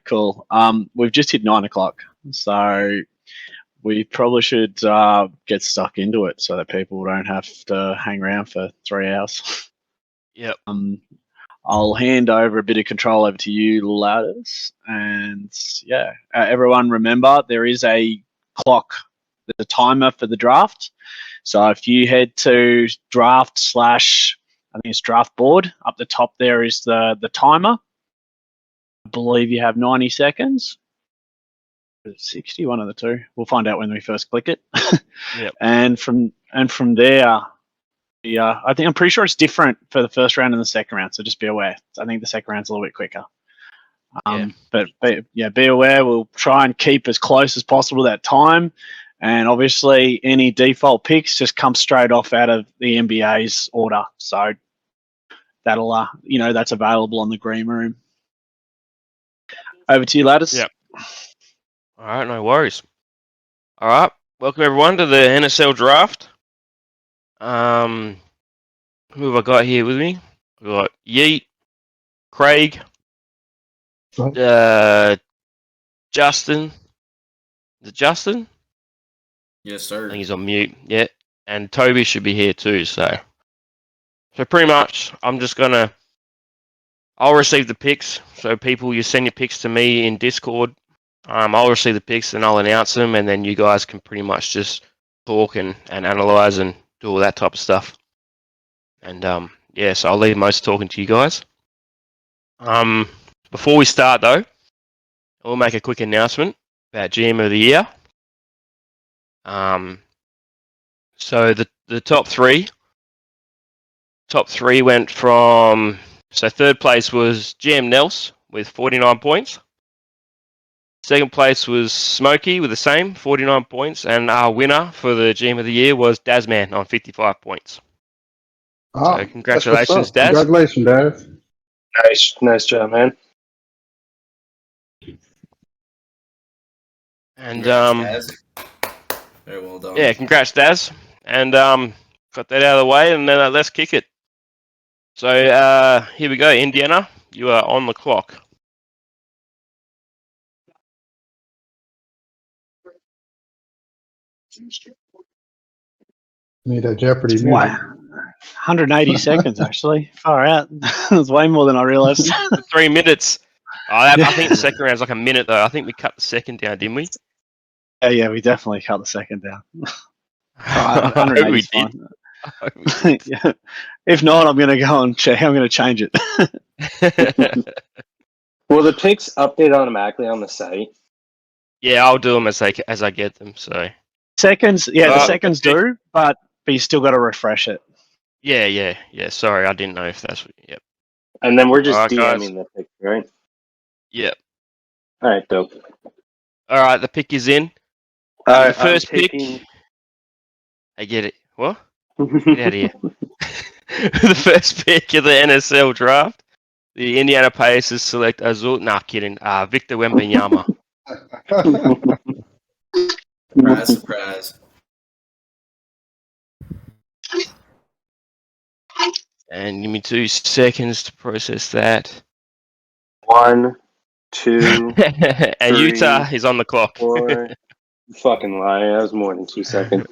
Cool. We've just hit 9 o'clock, so we probably should get stuck into it so that people don't have to hang around for 3 hours. Yep. I'll hand over a bit of control over to you, ladders, and everyone remember there is a clock, there's a timer for the draft. So if you head to draft / I think it's draft board, up the top there is the timer. I believe you have 90 seconds. 60, one of the two. We'll find out when we first click it. Yep. And from there, I'm pretty sure it's different for the first round and the second round. So just be aware. I think the second round's a little bit quicker. But be aware. We'll try and keep as close as possible to that time. And obviously, any default picks just come straight off out of the NBA's order. So that'll, that's available on the green room. Over to you, ladders. Yep. All right, no worries. All right, welcome everyone to the NSL Draft. Who have I got here with me? I've got Yeet, Craig, Justin. Is it Justin? Yes, sir. I think he's on mute. Yeah, and Toby should be here too. So pretty much, I'll receive the picks. So people, you send your picks to me in Discord. I'll receive the picks and I'll announce them, and then you guys can pretty much just talk and analyze and do all that type of stuff. And so I'll leave most talking to you guys. Before we start though, we'll make a quick announcement about GM of the Year. So the top three went from, so third place was GM Nels with 49 points. Second place was Smokey with the same 49 points, and our winner for the GM of the Year was Dazman on 55 points. So congratulations, Daz. Congratulations, Daz. Nice job, man. And Daz. Very well done. Yeah, congrats, Daz. And got that out of the way, and then let's kick it. So here we go, Indiana. You are on the clock. Need a Jeopardy music. Wow. 180 seconds, actually. Far out. That's way more than I realised. 3 minutes. I think the second round's like a minute, though. I think we cut the second down, didn't we? Yeah, we definitely cut the second down. 180 is fine. Yeah. If not, I'm going to go and check. I'm going to change it. Will the picks update automatically on the site? Yeah, I'll do them as I get them. So seconds, the seconds do, but you still got to refresh it. Yeah. Sorry, I didn't know if that's what. Yep. And then we're just DMing the pick, right? Yep. All right, dope. All right, the pick is in. The first pick. I get it. What? Get out of here. The first pick of the NSL Draft, the Indiana Pacers select Azul. Nah, kidding. Victor Wembanyama. Surprise. And give me 2 seconds to process that. 1, 2, and 3, Utah is on the clock. 4. Fucking lie. That was more than 2 seconds.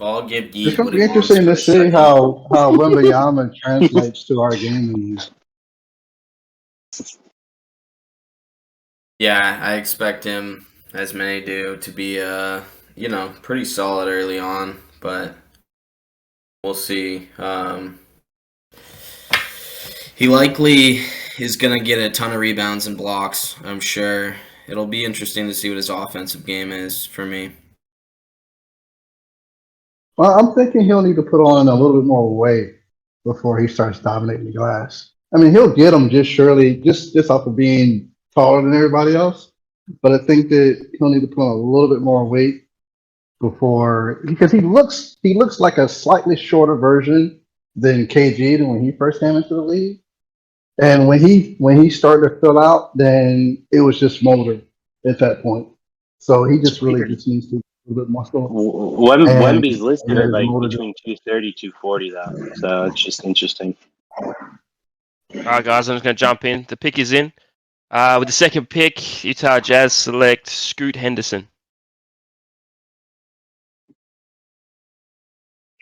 I'll give it's going to be interesting to see how Wembanyama translates to our game. Yeah, I expect him, as many do, to be pretty solid early on, but we'll see. He likely is going to get a ton of rebounds and blocks, I'm sure. It'll be interesting to see what his offensive game is for me. Well, I'm thinking he'll need to put on a little bit more weight before he starts dominating the glass. I mean, he'll get them just off of being taller than everybody else. But I think that he'll need to put on a little bit more weight because he looks like a slightly shorter version than KG than when he first came into the league. And when he started to fill out, then it was just smolder at that point. So he just really just needs to. A bit more Wemby's listed at like between 230, 240 though, so it's just interesting. All right, guys, I'm just going to jump in. The pick is in. With the second pick, Utah Jazz select Scoot Henderson.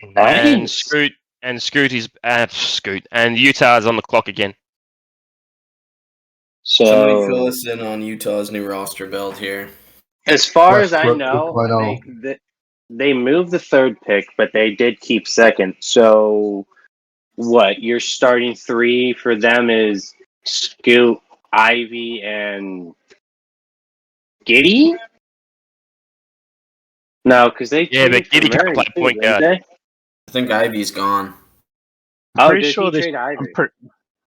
And Nice. Scoot is Scoot, and Utah is on the clock again. Somebody fill So, us in on Utah's new roster build here. as far as I Westbrook know, 2.0. they moved the third pick, but they did keep second. So, what your starting three for them is Scoot, Ivy, and Giddy? No, because they Yeah, but traded for Giddy can't Murray play too, point didn't guard. they? I think Ivy's gone. I'm Oh, pretty did sure he this. trade Ivy?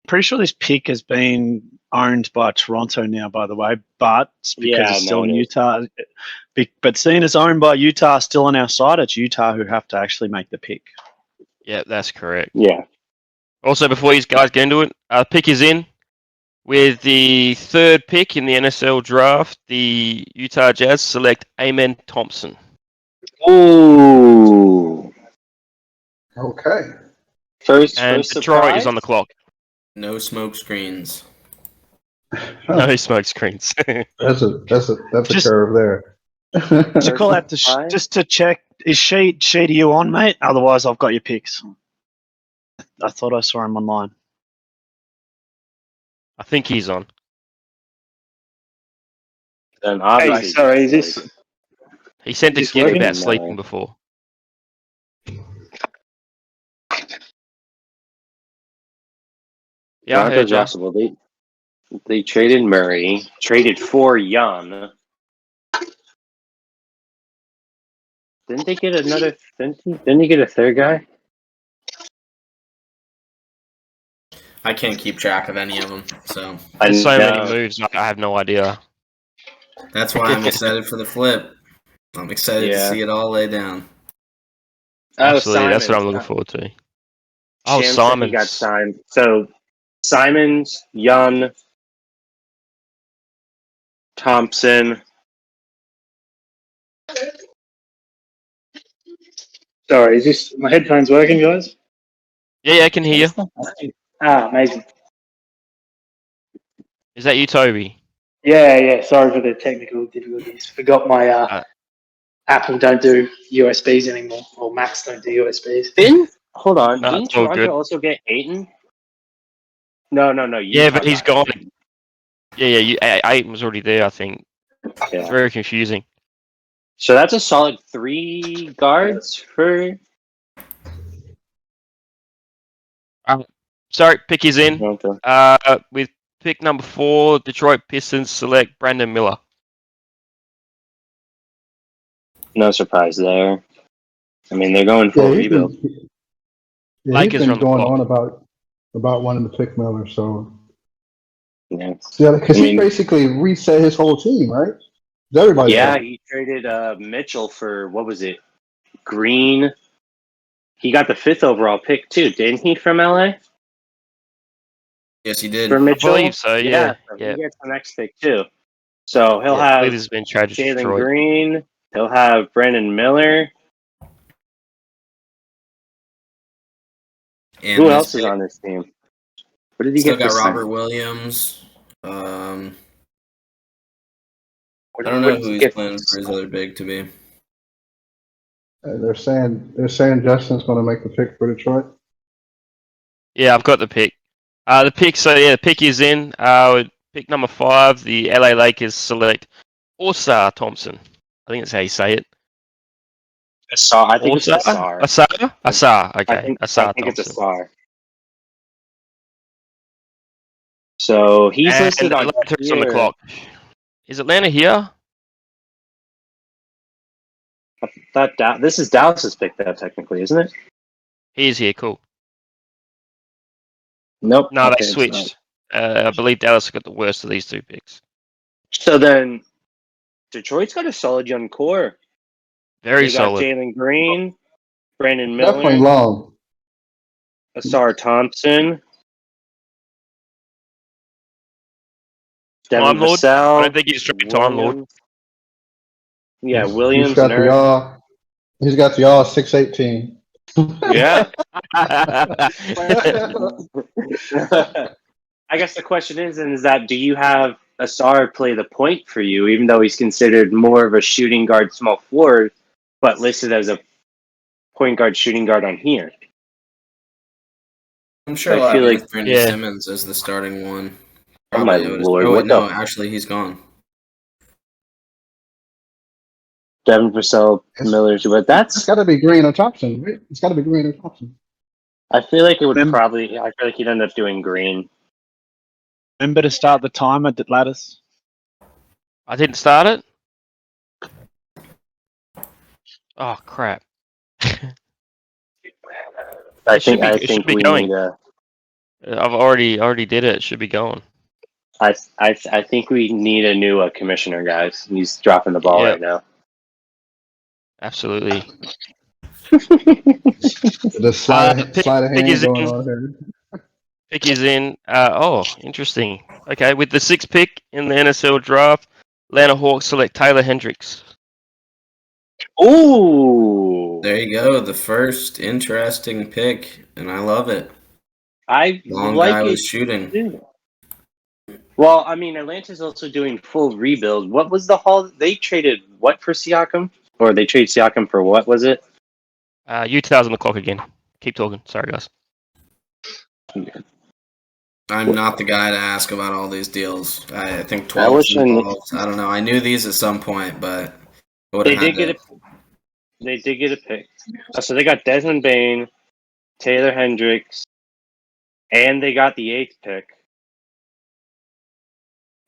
Pretty sure this pick has been owned by Toronto now, by the way, but it's because Yeah, it's still no, in it is. Utah. But seeing it's owned by Utah, still on our side, it's Utah who have to actually make the pick. Yeah, that's correct. Yeah. Also, before you guys get into it, pick is in. With the third pick in the Nsl Draft, the Utah Jazz select Amen Thompson. Ooh. Okay. First And Detroit surprise? is on the clock. No smoke screens. No smoke screens. That's a Just- curve there. To call out just to check, is Sheet are you on, mate? Otherwise, I've got your picks. I thought I saw him online. I think he's on. Then obviously. Hey, sorry, is this? He sent a Is this gift working? about No. sleeping before. Yeah, I heard Broncos you. possible. They traded Murray, traded for Young. Didn't they get another? Didn't he get a third guy? I can't keep track of any of them, so There's so many know. moves, I have no idea. that's why I'm excited for the flip. I'm excited to Yeah. see it all lay down. Absolutely, that's what I'm Simons. looking forward to. Oh, Sham said he got Simons. signed. So Simons, Young, Thompson. Sorry, is this my headphones working, guys? Yeah, I can hear you. Amazing. Is that you, Toby? Yeah. Sorry for the technical difficulties. Forgot my Apple don't do USBs anymore, or Macs don't do USBs. Hold on. No, Didn't it's all Toronto good. also get Aiton? No. Yeah, Utah but he's got gone. Yeah. Aiton was already there, I think. Aiton. It's Yeah. very confusing. So that's a solid 3 guards for. Sorry, pick is in. Toronto. With pick number 4, Detroit Pistons select Brandon Miller. No surprise there. I mean, they're going full rebuild. He's Lakers are been on the going clock. on about wanting to pick Miller, so Yeah. because I he mean- basically reset his whole team, right? Everybody. Yeah, he traded Mitchell for what was it? Green. He got the 5th overall pick too, didn't he? From LA Yes, he did. for Mitchell. believe so, yeah. So Yeah. he gets the next pick too. So he'll I believe have this has been traded to Jalen Detroit. Green. He'll have Brandon Miller. And Who this else is pick, on this team? What did he Still get? got for Robert second? Williams. I What don't did know he who he's get playing for his other big to be. They're saying Justin's going to make the pick for Detroit. Yeah, I've got the pick. The pick is in. With pick number 5, the LA Lakers select Osar Thompson. I think that's how you say it. Asar. I think it's Osar? Asar. Asar. Okay. I think Asar it's Thompson. Asar. So he's And listed on Atlanta's on the here. clock. Is Atlanta here? This is Dallas's pick, though, technically, isn't it? He is here. Cool. Nope. No, Okay, they it's switched. I believe Dallas got the worst of these 2 picks. not. So then, Detroit's got a solid young core. Very They got solid. Jalen Green, Brandon Definitely Miller, long. Asar Thompson, Devin Time Lord? I Vassell. don't think he's straight Time Lord. Williams. Yeah, He's Williams got and the y'all. He's got the y'all 6'18". Yeah. I guess the question is that do you have Asar play the point for you, even though he's considered more of a shooting guard, small forward, but listed as a point guard, shooting guard on here? I'm sure I I'll feel have like, Brandon yeah. Simmons as the starting one. oh my Probably Otis. lord, Oh wait, what no, the actually he's gone. Devin Vassell, It's, Miller, but it's that's. got to be Green or Thompson. Right? It's got to be Green or Thompson. I feel like it would Remember- probably. I feel like he'd end up doing Green. Remember to start the timer, Lattice. I didn't start it. Oh crap! I It should think. be- it should be we going. need a. I've already did it. It should be going. I think we need a new commissioner, guys. He's dropping the ball Yep. right now. Absolutely. The sleight of Pick hand is going in. on here. Pick is in. Interesting. Okay, with the 6th pick in the NSL draft, Atlanta Hawks select Taylor Hendricks. Ooh, There you go, the first interesting pick, and I love it. I Long like guy it was shooting. too. Well, I mean, Atlanta's also doing full rebuild. What was the haul? They traded what for Siakam? Or they traded Siakam for what was it? Utah's on the clock again. Keep talking. Sorry, guys. I'm not the guy to ask about all these deals. I think I 12 wish I knew. involved. I don't know. I knew these at some point, but I would They have had did get to. They did get a pick. So they got Desmond Bain, Taylor Hendricks, and they got the 8th pick.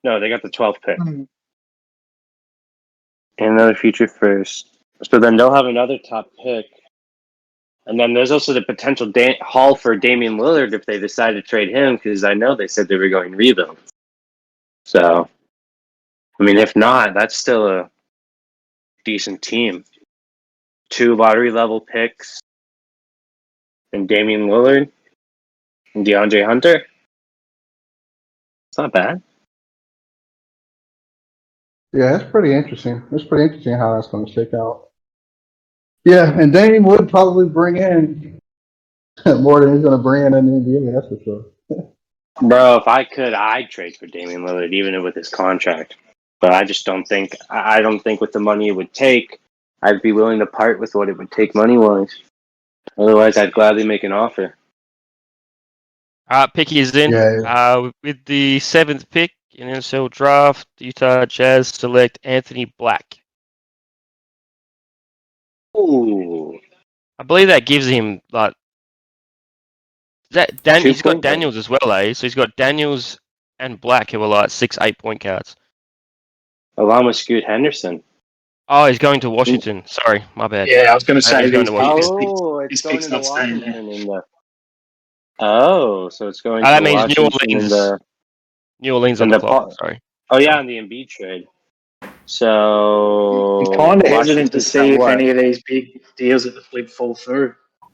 No, they got the 12th pick. And another future first. So then they'll have another top pick. And then there's also the potential haul for Damian Lillard if they decide to trade him, because I know they said they were going rebuild. So, I mean, if not, that's still a decent team. 2 lottery level picks, and Damian Lillard, and DeAndre Hunter. It's not bad. Yeah, it's pretty interesting. It's pretty interesting how that's going to shake out. Yeah, and Dame would probably bring in more than he's going to bring in the NBA. That's for sure. Bro, if I could, I'd trade for Damian Lillard, even with his contract. But I just don't think. I don't think with the money it would take, I'd be willing to part with what it would take money wise. Otherwise, I'd gladly make an offer. Pick is in. Yeah. With the 7th pick in NSL draft, the Utah Jazz select Anthony Black. Ooh, I believe that gives him like that. 2 He's got point guard. Daniels as well, eh? So he's got Daniels and Black who are like 6-8 point guards. Along with Scoot Henderson. Oh, he's going to Washington. Sorry, my bad. Yeah, I was going to say He's going these to Washington. Oh, His it's going pick's into not staying Washington in the. Oh, so it's going that to means New Washington in Orleans. the. New Orleans on in the the clock. po- Sorry. Oh yeah, on the Embiid trade. So I'm kind of hesitant to Washington's see got if what? any of these big deals at the flip fall through.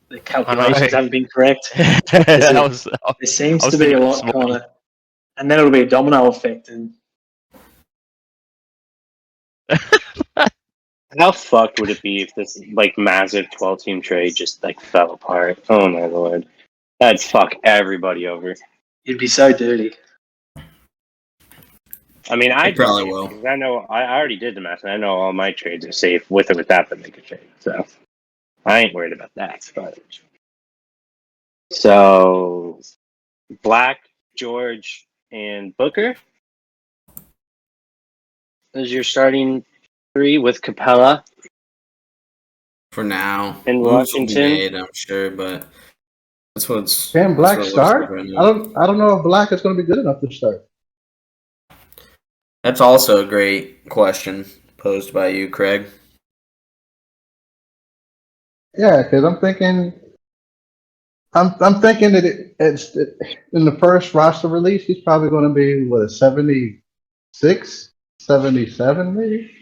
The calculations know. haven't been correct. That was, There seems I was to be a thinking lot small. kind of, and then it'll be a domino effect. And How fucked would it be if this like massive 12-team trade just like fell apart? Oh my lord, that'd fuck everybody over. you'd be so dirty. I mean, I probably will. I know I already did the math, and I know all my trades are safe with or without the make a trade. So I ain't worried about that. But so Black, George, and Booker is your starting 3 with Capella For now, in moves will be Washington. made, I'm sure, but that's what's. Can that's Black what it looks start? like right I now. don't know if Black is going to be good enough to start. That's also a great question posed by you, Craig. Yeah, because I'm thinking that it's in the first roster release, he's probably going to be what, a 76, 77 maybe.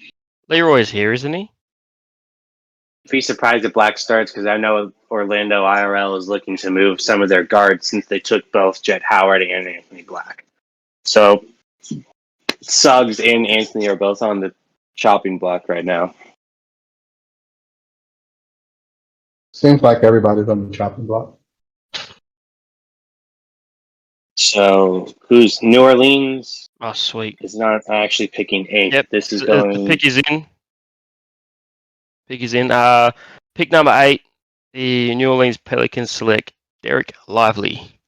Leroy's here, isn't he? Be surprised if Black starts because I know Orlando IRL is looking to move some of their guards since they took both Jet Howard and Anthony Black. So Suggs and Anthony are both on the chopping block right now. Seems like everybody's on the chopping block. So who's New Orleans Oh, sweet. is not actually picking 8. Yep. This is The going. pick is in. Pick is in. Pick number 8. The New Orleans Pelicans select Derek Lively.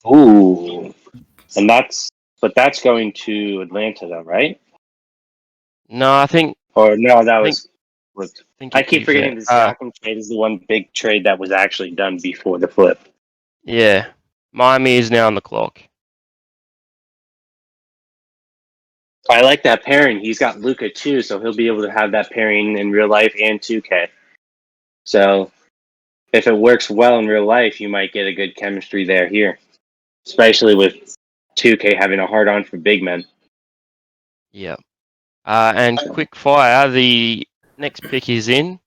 Ooh, and that's going to Atlanta though, right? No, I think. Or no, that I was. I keep he's forgetting the Siakam trade is the one big trade that was actually done before the flip. Yeah. Miami is now on the clock. I like that pairing. He's got Luca too, so he'll be able to have that pairing in real life and 2K. So if it works well in real life, you might get a good chemistry there here, especially with 2K having a hard on for big men. Yeah. And quick fire, the next pick is in.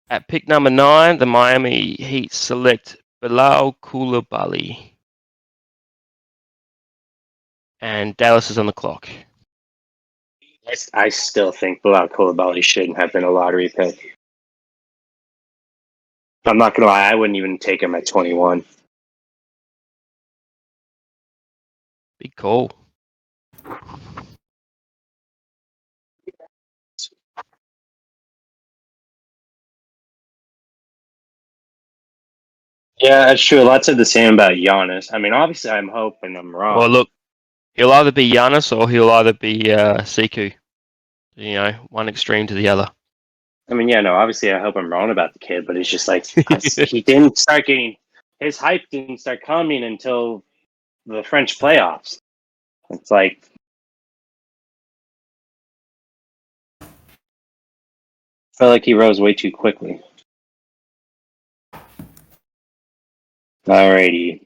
At pick number 9, the Miami Heat select Bilal Coulibaly. And Dallas is on the clock. I still think Bilal Coulibaly shouldn't have been a lottery pick. I'm not going to lie, I wouldn't even take him at 21. Big call. Yeah, that's true. Lots of the same about Giannis. I mean, obviously, I'm hoping I'm wrong. Well, look, he'll either be Giannis or he'll either be Siku. You know, one extreme to the other. I mean, yeah, no, obviously, I hope I'm wrong about the kid, but it's just like he didn't start getting his hype didn't start coming until the French playoffs. It's like I felt like he rose way too quickly. Alrighty.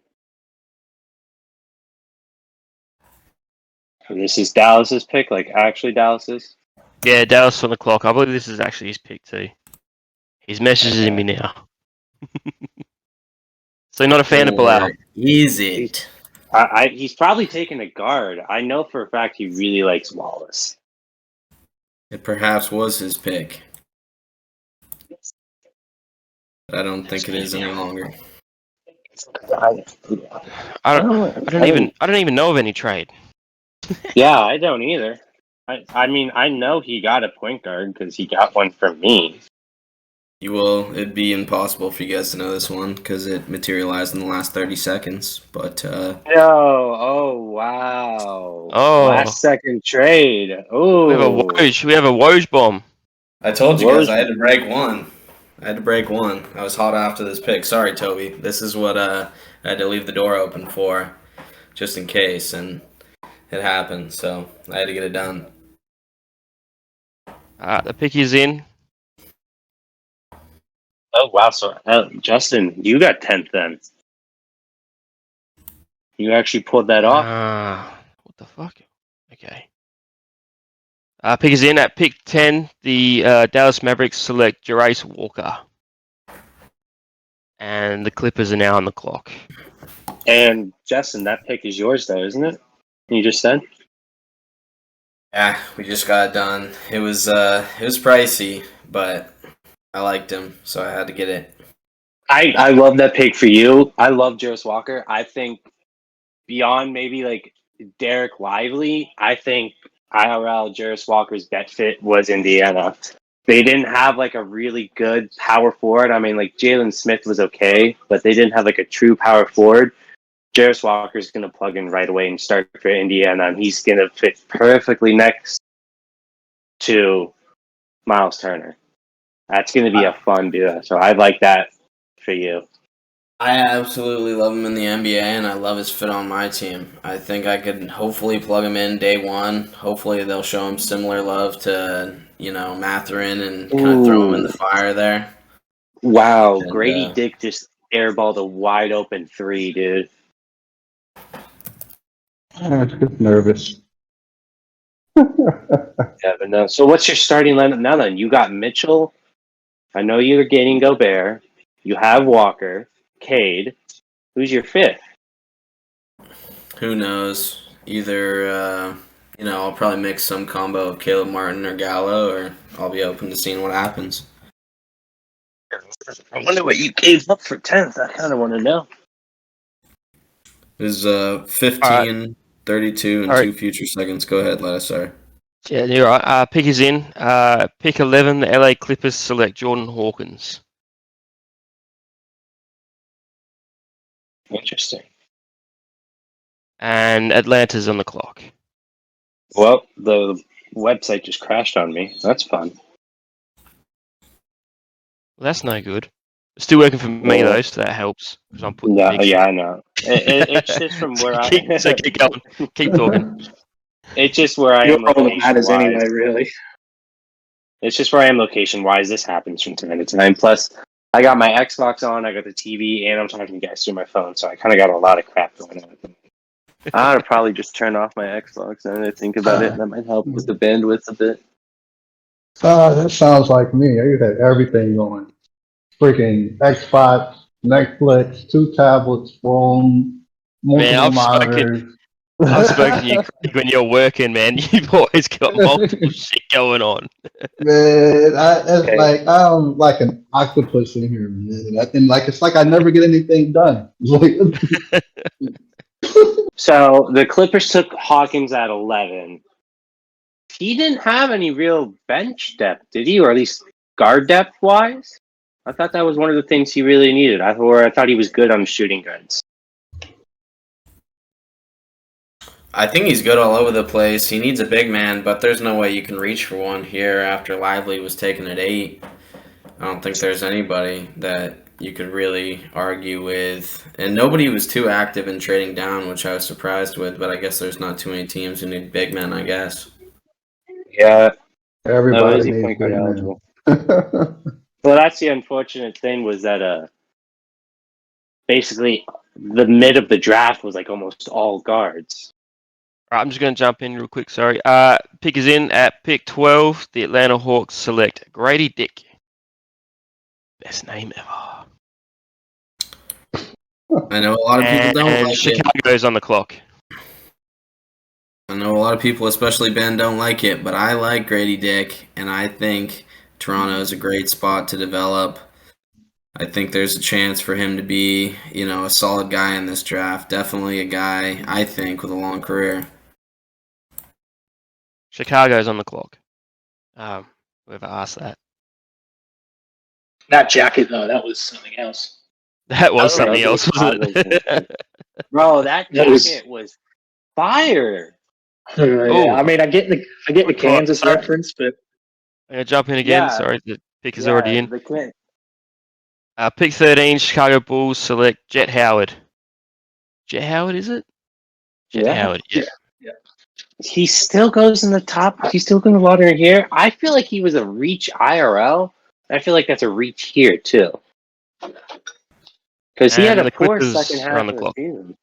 So this is Dallas's pick, like actually Dallas's. Yeah, Dallas on the clock. I believe this is actually his pick too. He's messaging me now. So not a fan of Bilal. Is it? He's probably taking a guard. I know for a fact he really likes Wallace. It perhaps was his pick. But I don't think it is any longer. I don't even know of any trade. Yeah, I don't either. I mean, I know he got a point guard because he got one from me. It'd be impossible for you guys to know this one because it materialized in the last 30 seconds. But No, oh wow. Oh. Last second trade. Oh, We have a Woj bomb. I told you guys I had to break one. I was hot after this pick. Sorry, Toby. This is what I had to leave the door open for, just in case, and it happened. So I had to get it done. The pick is in. Oh wow! So Justin, you got 10th then. You actually pulled that off. What the fuck? Okay. Pick is in. At pick 10, the Dallas Mavericks select Jarace Walker. And the Clippers are now on the clock. And Justin, that pick is yours though, isn't it? You just said. Yeah, we just got it done. It was pricey, but I liked him, so I had to get it. I love that pick for you. I love Jarace Walker. I think beyond maybe like Derek Lively, I think IRL Jarace Walker's bet fit was Indiana. They didn't have like a really good power forward. I mean, like Jalen Smith was okay, but they didn't have like a true power forward. Jarace Walker's going to plug in right away and start for Indiana, and he's going to fit perfectly next to Miles Turner. That's going to be a fun duo. So I like that for you. I absolutely love him in the NBA, and I love his fit on my team. I think I could hopefully plug him in day one. Hopefully they'll show him similar love to, Mathurin and kind of throw him in the fire there. Wow, And, Grady Dick just airballed a wide open 3, dude. I'm just nervous. Yeah, but no. So what's your starting lineup now then? You got Mitchell. I know you're getting Gobert. You have Walker, Cade. Who's your 5th? Who knows? Either, I'll probably mix some combo of Caleb Martin or Gallo, or I'll be open to seeing what happens. I wonder what you gave up for 10th. I kind of want to know. It was 15, 32, and All right. 2 future seconds. Go ahead, let us start. Yeah, you're right. Pick is in. Pick 11, the LA Clippers select Jordan Hawkins. Interesting. And Atlanta's on the clock. Well, the website just crashed on me. That's fun. Well, that's no good. It's still working for me, Well, though, so that helps. Because I'm putting No, picks yeah, in. I know. It's just from where So keep going. Keep talking. It's just where I You're am all that location matters wise. anyway, really. It's just where I am location wise. This happens from time to time. Plus, I got my Xbox on, I got the TV, and I'm talking to you guys through my phone, so I kind of got a lot of crap going on. I would probably just turn off my Xbox and think about it, and that might help with the bandwidth a bit. That sounds like me. I had everything going. Freaking Xbox, Netflix, 2 tablets, phone, Man, multiple monitors. I've spoken to you Craig, when you're working, man. You've always got multiple shit going on. Man, it's Okay. like I'm like an octopus in here, man. And like it's like I never get anything done. It's like So the Clippers took Hawkins at 11. He didn't have any real bench depth, did he? Or at least guard depth wise? I thought that was one of the things he really needed. I thought he was good on shooting guards. I think he's good all over the place. He needs a big man, but there's no way you can reach for one here after Lively was taken at 8. I don't think there's anybody that you could really argue with. And nobody was too active in trading down, which I was surprised with, but I guess there's not too many teams who need big men, I guess. Yeah, everybody is he needs point guard big eligible? men. Well, that's the unfortunate thing was that basically the mid of the draft was like almost all guards. All right, I'm just going to jump in real quick. Sorry. Pick is in at pick 12. The Atlanta Hawks select Grady Dick. Best name ever. I know a lot of people don't And like it. Chicago's on the clock. I know a lot of people, especially Ben, don't like it, but I like Grady Dick, and I think Toronto is a great spot to develop. I think there's a chance for him to be, a solid guy in this draft. Definitely a guy, I think, with a long career. Chicago's on the clock. Whoever asked that. That jacket, though, that was something else. That was I don't know, something else, wasn't it? Bro, that That was- jacket was fire. Yeah, I mean, I get the Quick call. Kansas Sorry. reference, but I'm going to jump in again. Yeah. Sorry, the pick is already in. The kid. Pick 13, Chicago Bulls select Jet Howard. Jet Howard, is it? Jet Yeah. Howard, yeah. He still goes in the top. He's still going to water here. I feel like he was a reach IRL. I feel like that's a reach here too. Because he And had the a poor Clippers second are half on the of the clock. season.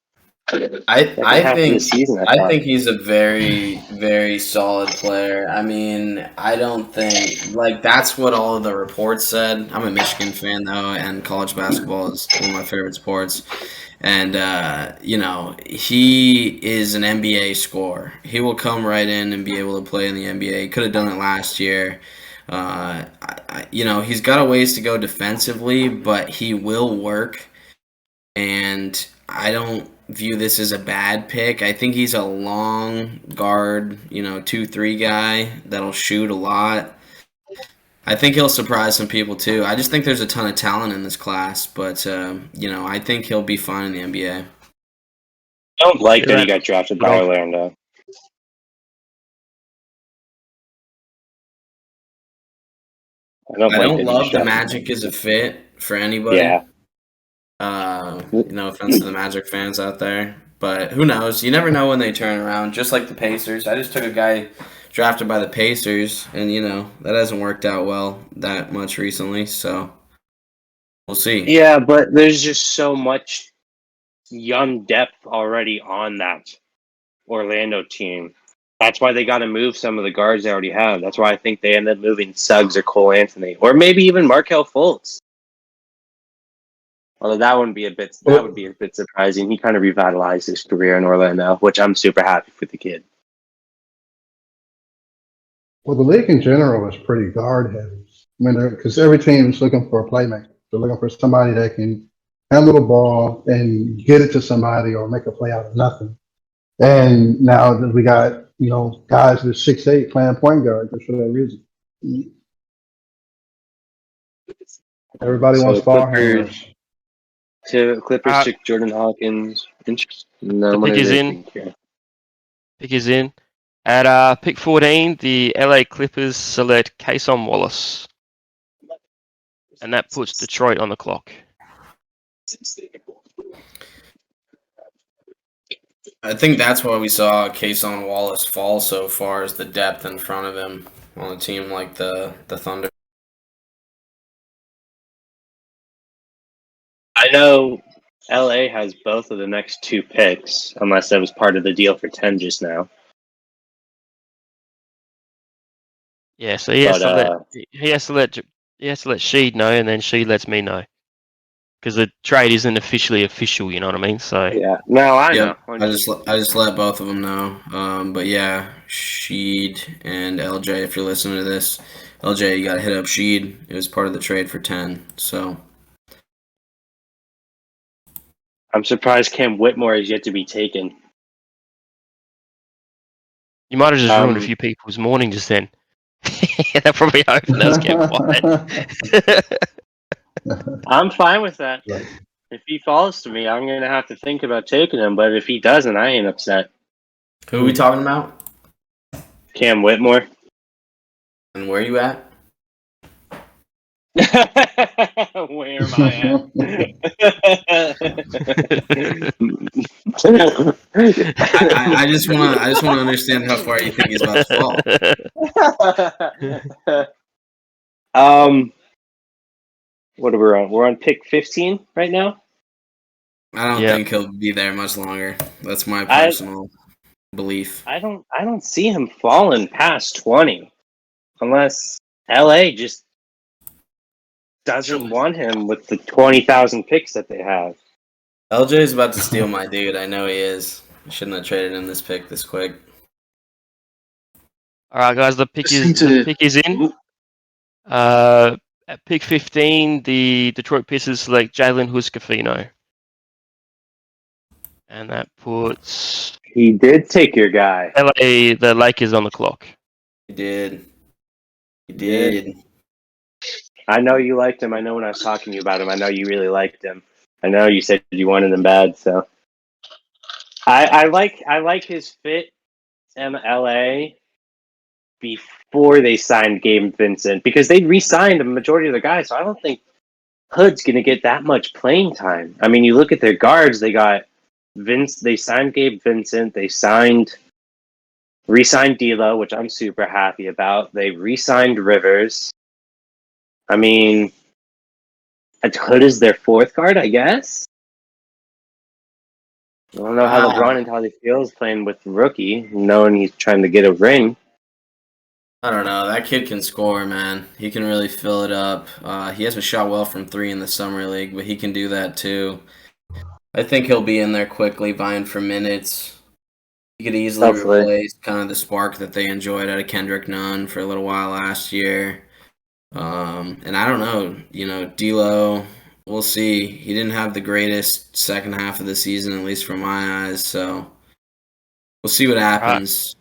I half of the think season, I I thought. think he's a very, very solid player. I mean, I don't think that's what all of the reports said. I'm a Michigan fan though, and college basketball is one of my favorite sports. And he is an NBA scorer. He will come right in and be able to play in the NBA. He could have done it last year. He's got a ways to go defensively, but he will work. And I don't view this as a bad pick. I think he's a long guard, 2-3 guy that'll shoot a lot. I think he'll surprise some people too. I just think there's a ton of talent in this class, but I think he'll be fine in the NBA. I don't like that he got drafted by Orlando. I don't love the Magic as a fit for anybody. Yeah. No offense to the Magic fans out there, but who knows? You never know when they turn around. Just like the Pacers, I just took a guy drafted by the Pacers, and that hasn't worked out well that much recently. So we'll see. Yeah, but there's just so much young depth already on that Orlando team. That's why they got to move some of the guards they already have. That's why I think they ended up moving Suggs or Cole Anthony, or maybe even Markelle Fultz. Although that would be a bit surprising. He kind of revitalized his career in Orlando, which I'm super happy for the kid. Well, the league in general is pretty guard heavy. I mean, because every team is looking for a playmaker. They're looking for somebody that can handle the ball, and get it to somebody or make a play out of nothing. And now that we got, guys with 6'8" playing point guard just for that reason. Everybody wants So ball Clippers Uh, took Jordan Hawkins. No The one pick is they in. think here. Pick is in. At pick 14, the LA Clippers select Cason Wallace. And that puts Detroit on the clock. I think that's why we saw Cason Wallace fall so far, is the depth in front of him on a team like the Thunder. I know LA has both of the next 2 picks, unless that was part of the deal for 10 just now. Yeah, so he has But, to let Sheed know, and then Sheed lets me know. Because the trade isn't officially official, you know what I mean? So Yeah. No, I know. I just let both of them know. But yeah, Sheed and LJ, if you're listening to this, LJ, you gotta hit up Sheed. It was part of the trade for 10. So I'm surprised Cam Whitmore is yet to be taken. you might have just ruined a few people's morning just then. They're probably hoping that's kept quiet. I'm fine with that. Right. If he falls to me, I'm going to have to think about taking him. But if he doesn't, I ain't upset. who are we talking about? Cam Whitmore. And where are you at? Where am I I just want to understand how far you think he's about to fall. What are we on? We're on pick 15 right now. I don't Yeah. think he'll be there much longer. That's my personal belief. I don't see him falling past 20 unless LA just doesn't want him with the 20,000 picks that they have. LJ is about to steal my dude. I know he is. I shouldn't have traded him this pick this quick. All right, guys, the pick is in. At pick 15, the Detroit Pistons select Jalen Huskafino. And that puts He did take your guy. the Lakers on the clock. He did. He did. I know you liked him. I know when I was talking to you about him, I know you really liked him. I know you said you wanted him bad, so I like his fit in LA before they signed Gabe Vincent, because they re-signed a majority of the guys, so I don't think Hood's gonna get that much playing time. I mean, you look at their guards, they got they signed Gabe Vincent, they re-signed D'Lo, which I'm super happy about. They re-signed Rivers. I mean, Hood is their 4th guard, I guess. I don't know how LeBron entirely feels playing with the rookie, knowing he's trying to get a ring. I don't know. That kid can score, man. He can really fill it up. He hasn't shot well from 3 in the summer league, but he can do that too. I think he'll be in there quickly, vying for minutes. He could easily replace kind of the spark that they enjoyed out of Kendrick Nunn for a little while last year. And I don't know, D'Lo, we'll see. He didn't have the greatest second half of the season, at least from my eyes. So we'll see what happens.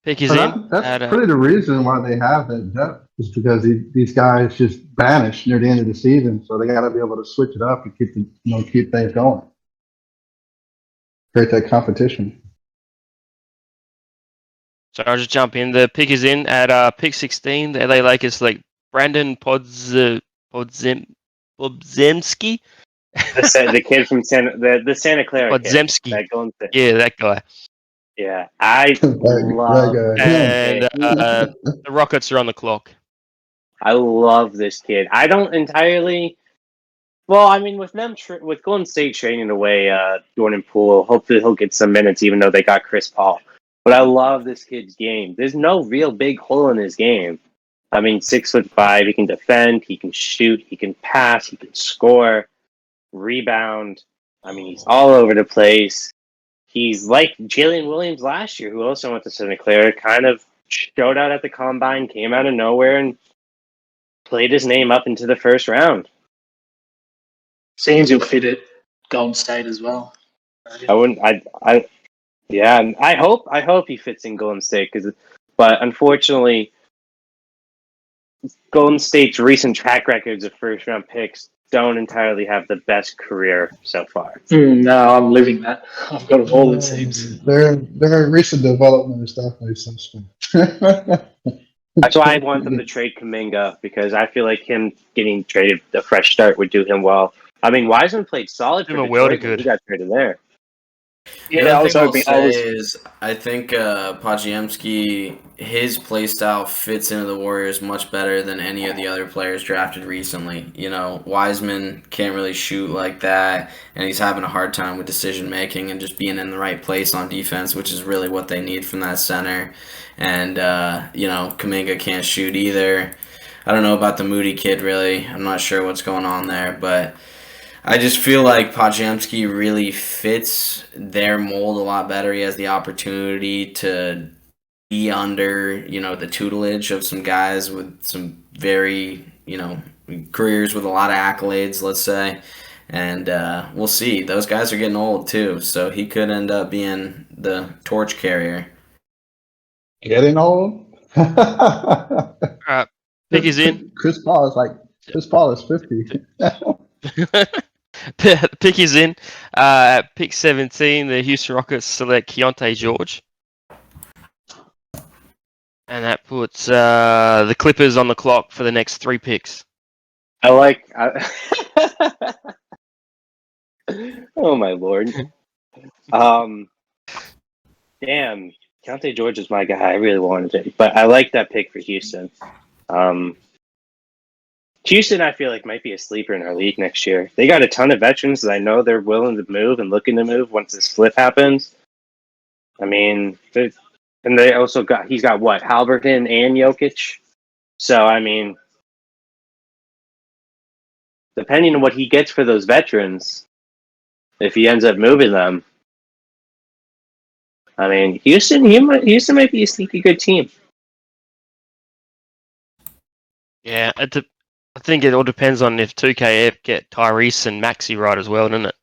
Pick is in. That's pretty the reason why they have that depth, is because these guys just vanish near the end of the season. So they got to be able to switch it up and keep things going. Create that competition. So I'll just jump in. The pick is in at pick 16. The LA Lakers select Brandon Podzemski. The kid from the Santa Clara Podzemski. kid. Yeah, that guy. Yeah, I love and the Rockets are on the clock. I love this kid. I don't entirely. Well, I mean, with Golden State trading away Jordan Poole, hopefully he'll get some minutes, even though they got Chris Paul. But I love this kid's game. There's no real big hole in his game. I mean, 6'5", he can defend, he can shoot, he can pass, he can score, rebound. I mean, he's all over the place. He's like Jalen Williams last year, who also went to Santa Clara, kind of showed out at the Combine, came out of nowhere, and played his name up into the first round. Seems he'll fit at Golden State as well. I wouldn't. Yeah. And I hope he fits in Golden State but unfortunately, Golden State's recent track records of first round picks don't entirely have the best career so far. No, I'm living that. I've got them all, it seems. Their recent development is definitely something. That's why I want them to trade Kuminga, because I feel like him getting traded, a fresh start would do him well. I mean, Wiseman played solid for Doing a world of Detroit when good. he got traded there. The other thing I'll say is I think Podziemski, his play style fits into the Warriors much better than any of the other players drafted recently. You know, Wiseman can't really shoot like that, and he's having a hard time with decision making and just being in the right place on defense, which is really what they need from that center. And, Kuminga can't shoot either. I don't know about the Moody kid, really. I'm not sure what's going on there, but I just feel like Podziemski really fits their mold a lot better. He has the opportunity to be under, the tutelage of some guys with some very, careers with a lot of accolades, let's say. And we'll see. Those guys are getting old, too, so he could end up being the torch carrier. Getting old? Pick is in. Chris Paul is 50. Pick is in. At pick 17, the Houston Rockets select Keontae George. And that puts the Clippers on the clock for the next 3 picks. Oh my lord. Damn, Keontae George is my guy. I really wanted it, but I like that pick for Houston. Houston, I feel like, might be a sleeper in our league next year. They got a ton of veterans that I know they're willing to move and looking to move once this flip happens. I mean, and they also he's got what, Halberton and Jokic. So I mean, depending on what he gets for those veterans, if he ends up moving them, I mean, Houston might be a sneaky good team. Yeah, I think it all depends on if 2KF get Tyrese and Maxey right as well, doesn't it?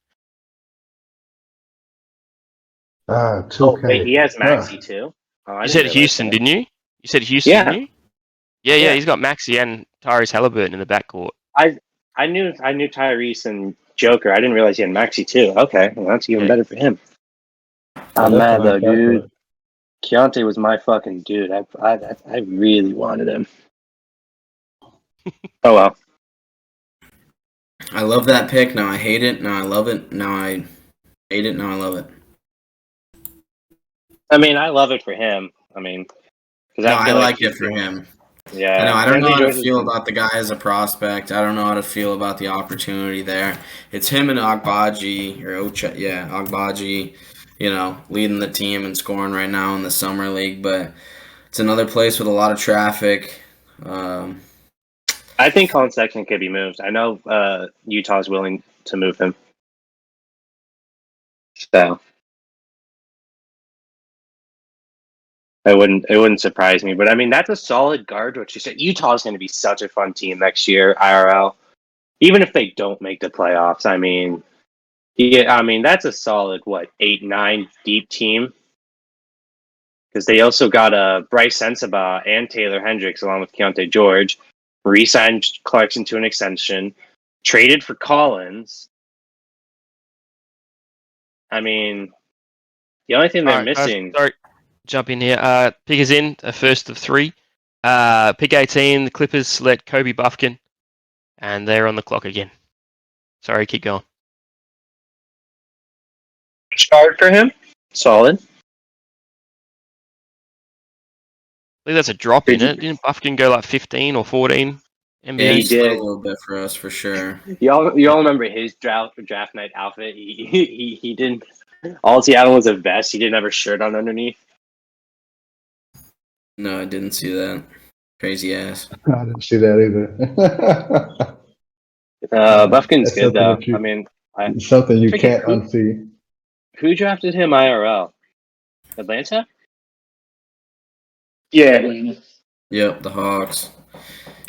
2K. Oh, wait, he has Maxey too? Oh, You said Houston, didn't you? You said Houston, Yeah. didn't you? Yeah, he's got Maxey and Tyrese Halliburton in the backcourt. I knew Tyrese and Joker. I didn't realize he had Maxey too. Okay, well, that's even better for him. I'm mad though, dude. Keontae was my fucking dude. I really wanted him. Oh well. I love that pick. Now I hate it. Now I love it. Now I hate it. Now I love it. I mean, I love it for him. I mean, because I like it for him. Yeah, I don't know how to feel about the guy as a prospect. I don't know how to feel about the opportunity there. It's him and Agbaji Agbaji, leading the team and scoring right now in the summer league. But it's another place with a lot of traffic. I think Colin Sexton could be moved. I know Utah's willing to move him. So it wouldn't surprise me. But I mean, that's a solid guard. What you said, Utah's going to be such a fun team next year, IRL. Even if they don't make the playoffs, I mean, that's a solid 8-9 deep team. Because they also got Bryce Sensabaugh and Taylor Hendricks along with Keontae George. Re-signed Clarkson to an extension, traded for Collins. I mean, the only thing they're missing. Sorry, jump in here. Pick is in, a first of 3. Pick 18, the Clippers select Kobe Buffkin, and they're on the clock again. Sorry, keep going. Start for him. Solid. I think that's a drop in it. Didn't Buffkin go 15 or 14? NBA? Yeah, he did did a little bit for us for sure. Y'all remember his draft night outfit? He didn't. All he had was a vest. He didn't have a shirt on underneath. No, I didn't see that. Crazy ass. I didn't see that either. Buffkin's good though. I mean, it's something you can't unsee. Who drafted him IRL? Atlanta? Yeah. Yep, the Hawks.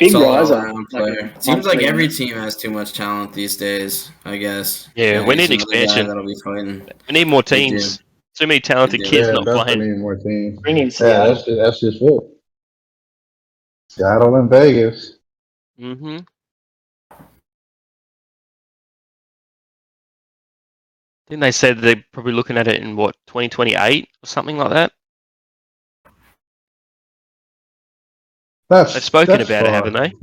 Big solid riser. all-around Like player. a Seems like monthly- every team has too much talent these days, I guess. Yeah, we he's need another guy expansion. that'll be fighting. We need more We do. teams. Too many talented We do. kids Yeah, not definitely playing. need more teams. Bring in Yeah, Seattle. that's just it. Seattle and Vegas. Mm-hmm. Didn't they say that they're probably looking at it in, 2028 or something like that? That's They've spoken that's about it, haven't far. they?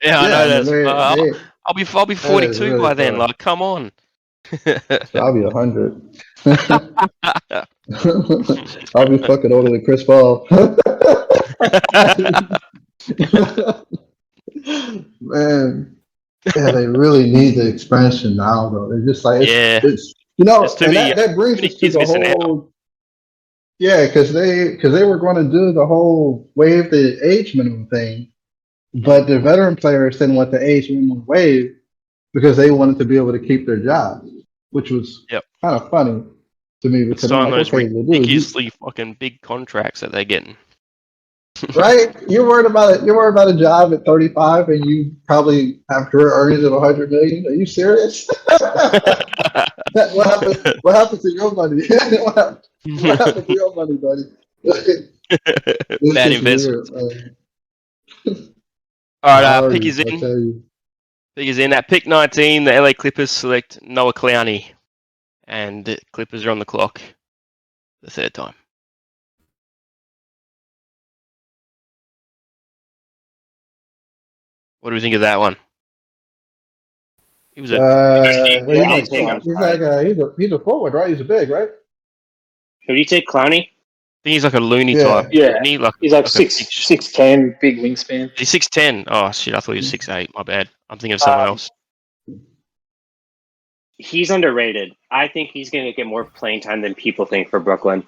Yeah, I Yeah, know I mean, that's. I'll be that is 42 really by then. far. Like, come on. So I'll be 100. I'll be fucking older than Chris Paul. Man, yeah, they really need the expansion now, though. They're just like Yeah. it's There's too and many, that brings many us to kids the missing out. whole. Yeah, because they were going to do the whole waive the age minimum thing, but the veteran players didn't want the age minimum waive because they wanted to be able to keep their jobs, which was Yep. kind of funny to me And because I'm sign like, those okay, well, dude, ridiculously fucking big contracts that they're getting. right? You're worried about it. You're worried about a job at 35, and you probably have career earnings of 100 million. Are you serious? What happened to your money? what happened to your money, buddy? It's Bad just investment. weird. All right, pick Priorities, is I in. tell you. Pick is in. At pick 19, the LA Clippers select Noah Clowney, and the Clippers are on the clock the third time. What do we think of that one? He was a Well, Yeah, he's he's a forward, right? He's a big, right? Who do you take, Clowney? I think he's like a loony Yeah. type. Yeah. Isn't he? Like, He's like a 6'10", big wingspan. He's 6'10". Oh shit! I thought he was 6'8". My bad. I'm thinking of someone else. He's underrated. I think he's going to get more playing time than people think for Brooklyn.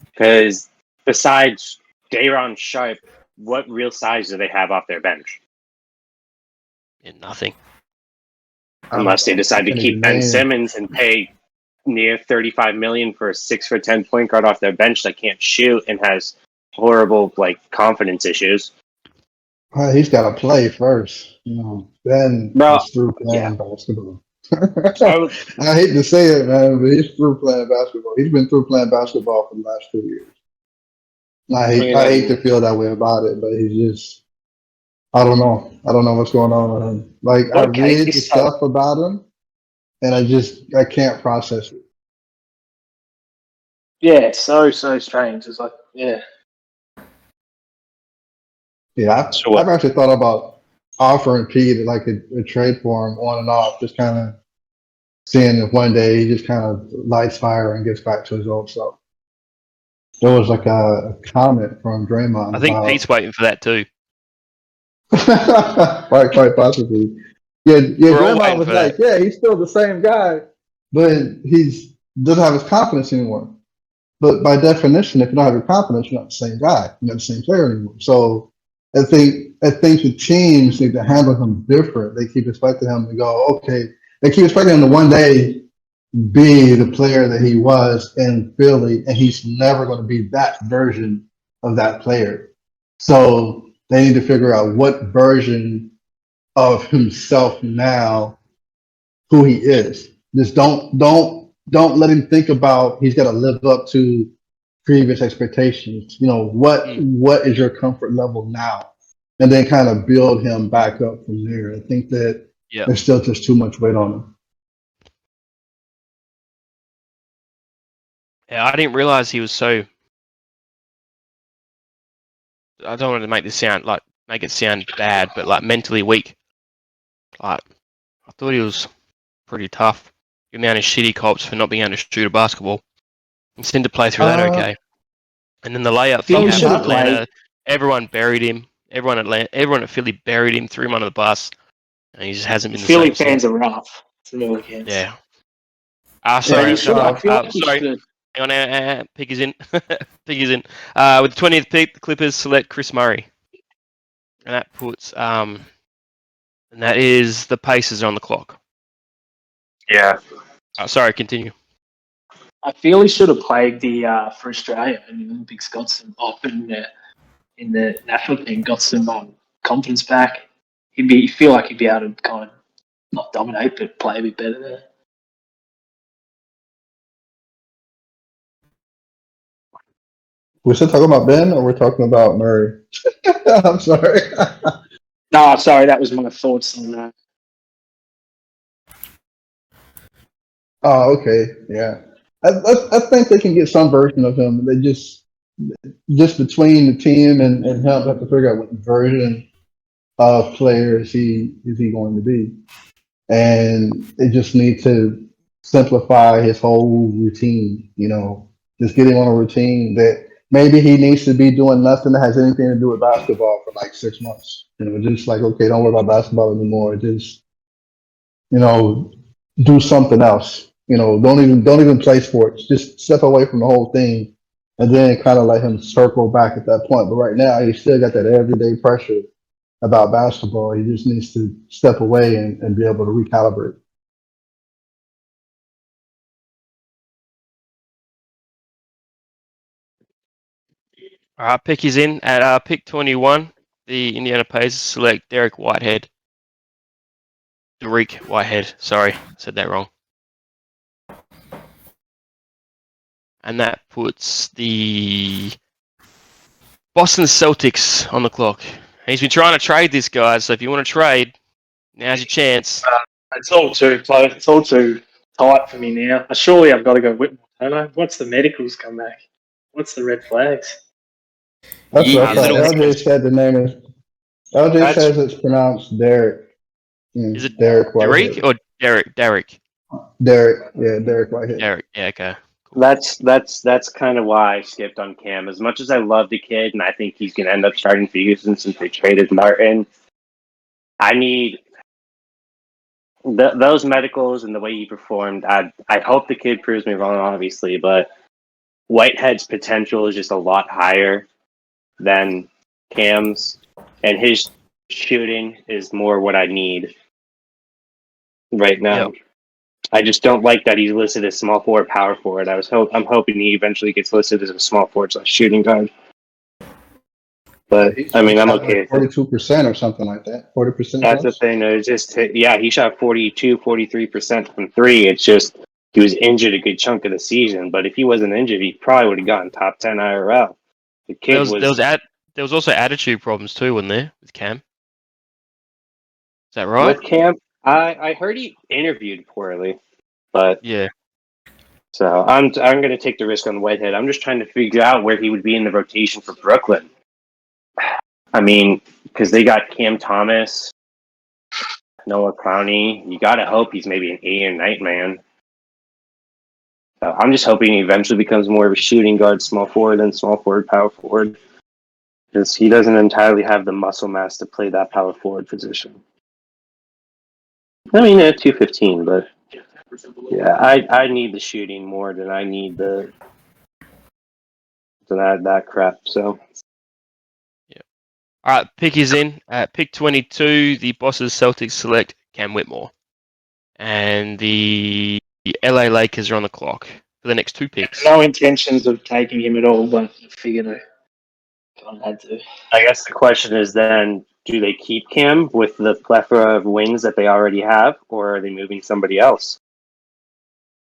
Because besides Day'Ron Sharp, what real size do they have off their bench? Yeah, nothing. Unless they decide to Can't keep even Ben name. Simmons and pay near $35 million for a 6'10" point guard off their bench that can't shoot and has horrible confidence issues. He's got to play first. Ben Bro, is through yeah. playing basketball. I would- I hate to say it, man, but he's through playing basketball. He's been through playing basketball for the last 2 years. I hate to feel that way about it, but he's just, I don't know. I don't know what's going on with him. Like, I Okay, read the he's stuff about him, and I can't process it. Yeah, it's so strange. It's like, yeah. Yeah, So I've actually thought about offering Pete like a trade for him on and off, just kind of seeing if one day he just kind of lights fire and gets back to his old self. There was like a comment from Draymond. I think about, Pete's waiting for that too. quite possibly. Yeah. We're all Draymond waiting was for like, yeah, he's still the same guy, but he's doesn't have his confidence anymore. But by definition, if you don't have your confidence, you're not the same guy. You're not the same player anymore. So I think the teams need to handle him different. They keep expecting him to go, okay. They keep expecting him to one day be the player that he was in Philly, and he's never going to be that version of that player. So they need to figure out what version of himself now, who he is. Just don't let him think about he's got to live up to previous expectations. What is your comfort level now? And then kind of build him back up from there. I think that there's still just too much weight on him. Yeah, I didn't realize he was so. I don't want to make it sound bad, but like mentally weak. Like, I thought he was pretty tough. The amount of shit he cops for not being able to shoot a basketball. He seemed to play through that okay. And then the layup thing happened in Atlanta. Everyone buried him. Everyone at Philly buried him, threw him under the bus, and he just hasn't been the Philly same fans since. are rough. Philly fans. Yeah. Yeah, you should. I feel like you sorry. should. Hang on, pick is in. Pick is in. With the 20th pick, the Clippers select Chris Murray. And that puts and that is the Pacers on the clock. Yeah. Sorry, continue. I feel he should have played for Australia in the Olympics. Got some up in the national team. Got some confidence back. You feel like he'd be able to kind of not dominate, but play a bit better there. We're still talking about Ben, or we're talking about Murray? I'm sorry. No, sorry, that was my thoughts on that. Oh, okay, yeah. I think they can get some version of him. They just between the team and him have to figure out what version of player is he going to be, and they just need to simplify his whole routine. Just get him on a routine that maybe he needs to be doing nothing that has anything to do with basketball for like 6 months. Just like, okay, don't worry about basketball anymore. Just do something else. Don't even play sports. Just step away from the whole thing, and then kind of let him circle back at that point. But right now, he still got that everyday pressure about basketball. He just needs to step away and be able to recalibrate. All right, pick is in at pick 21. The Indiana Pacers select Derek Whitehead. Derek Whitehead. Sorry, said that wrong. And that puts the Boston Celtics on the clock. He's been trying to trade this guy, so if you want to trade, now's your chance. It's all too close. It's all too tight for me now. Surely I've got to go Whitmore, don't I? Once the medicals come back, what's the red flags? That's what I thought. little- LJ said the name is. LJ says it's pronounced Derek. Is it Derek Whitehead? Derek or Derek? Derek. Yeah, Derek Whitehead. Derek. Yeah, okay. That's kind of why I skipped on Cam. As much as I love the kid, and I think he's going to end up starting for Houston since they traded Martin, I need those medicals and the way he performed. I hope the kid proves me wrong, obviously, but Whitehead's potential is just a lot higher than Cam's, and his shooting is more what I need right now. Yep. I just don't like that he's listed as small forward, power forward. I'm hoping he eventually gets listed as a small forward / shooting guard. But I mean, I'm okay. 42% or something like that. 40%. That's the thing. It's just he shot 43% from three. It's just he was injured a good chunk of the season. But if he wasn't injured, he probably would have gotten top 10 IRL. The kid there was also attitude problems too, wasn't there, with Cam? Is that right? with Cam. I heard he interviewed poorly, but Yeah. so I'm going to take the risk on Whitehead. I'm just trying to figure out where he would be in the rotation for Brooklyn. I mean, because they got Cam Thomas, Noah Clowney. You got to hope he's maybe an 8 or 9 man. I'm just hoping he eventually becomes more of a shooting guard, small forward, than small forward, power forward. Because he doesn't entirely have the muscle mass to play that power forward position. I mean, 215, but yeah, I need the shooting more than I need that crap. So. All right, pick is in. At pick 22, the Boston Celtics select Cam Whitmore. And the LA Lakers are on the clock for the next 2 picks. No intentions of taking him at all, but I figured I kind of had to. I guess the question is then, do they keep Cam with the plethora of wings that they already have, or are they moving somebody else?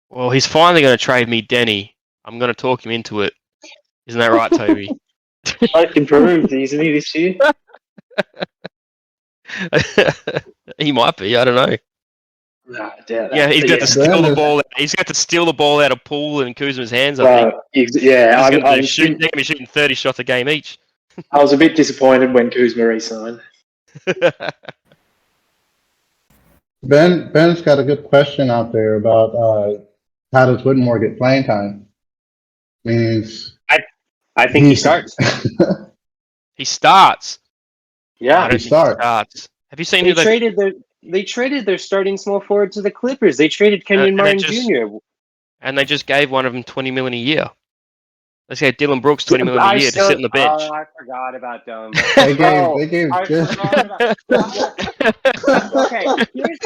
Well, he's finally going to trade me Denny. I'm going to talk him into it. Isn't that right, Toby? Both improved, isn't he, this year? He might be. I don't know. No, I doubt that. Yeah, he's got to steal the Brandon- ball. He's got to steal the ball out of Poole and Kuzma's hands. I think. Yeah, They're I going to be shooting 30 shots a game each. I was a bit disappointed when Kuzma re-signed. Ben's got a good question out there about how does Whitmore get playing time? Means I think he starts. He starts. Yeah, I don't think he starts. Have you seen who they traded their starting small forward to the Clippers. They traded Kenyon and Martin they just- Jr. And they just gave one of them $20 million a year. Let's say Dylan Brooks $20 million a year to sit on the bench. Oh, I forgot about them. they gave I just forgot about Okay,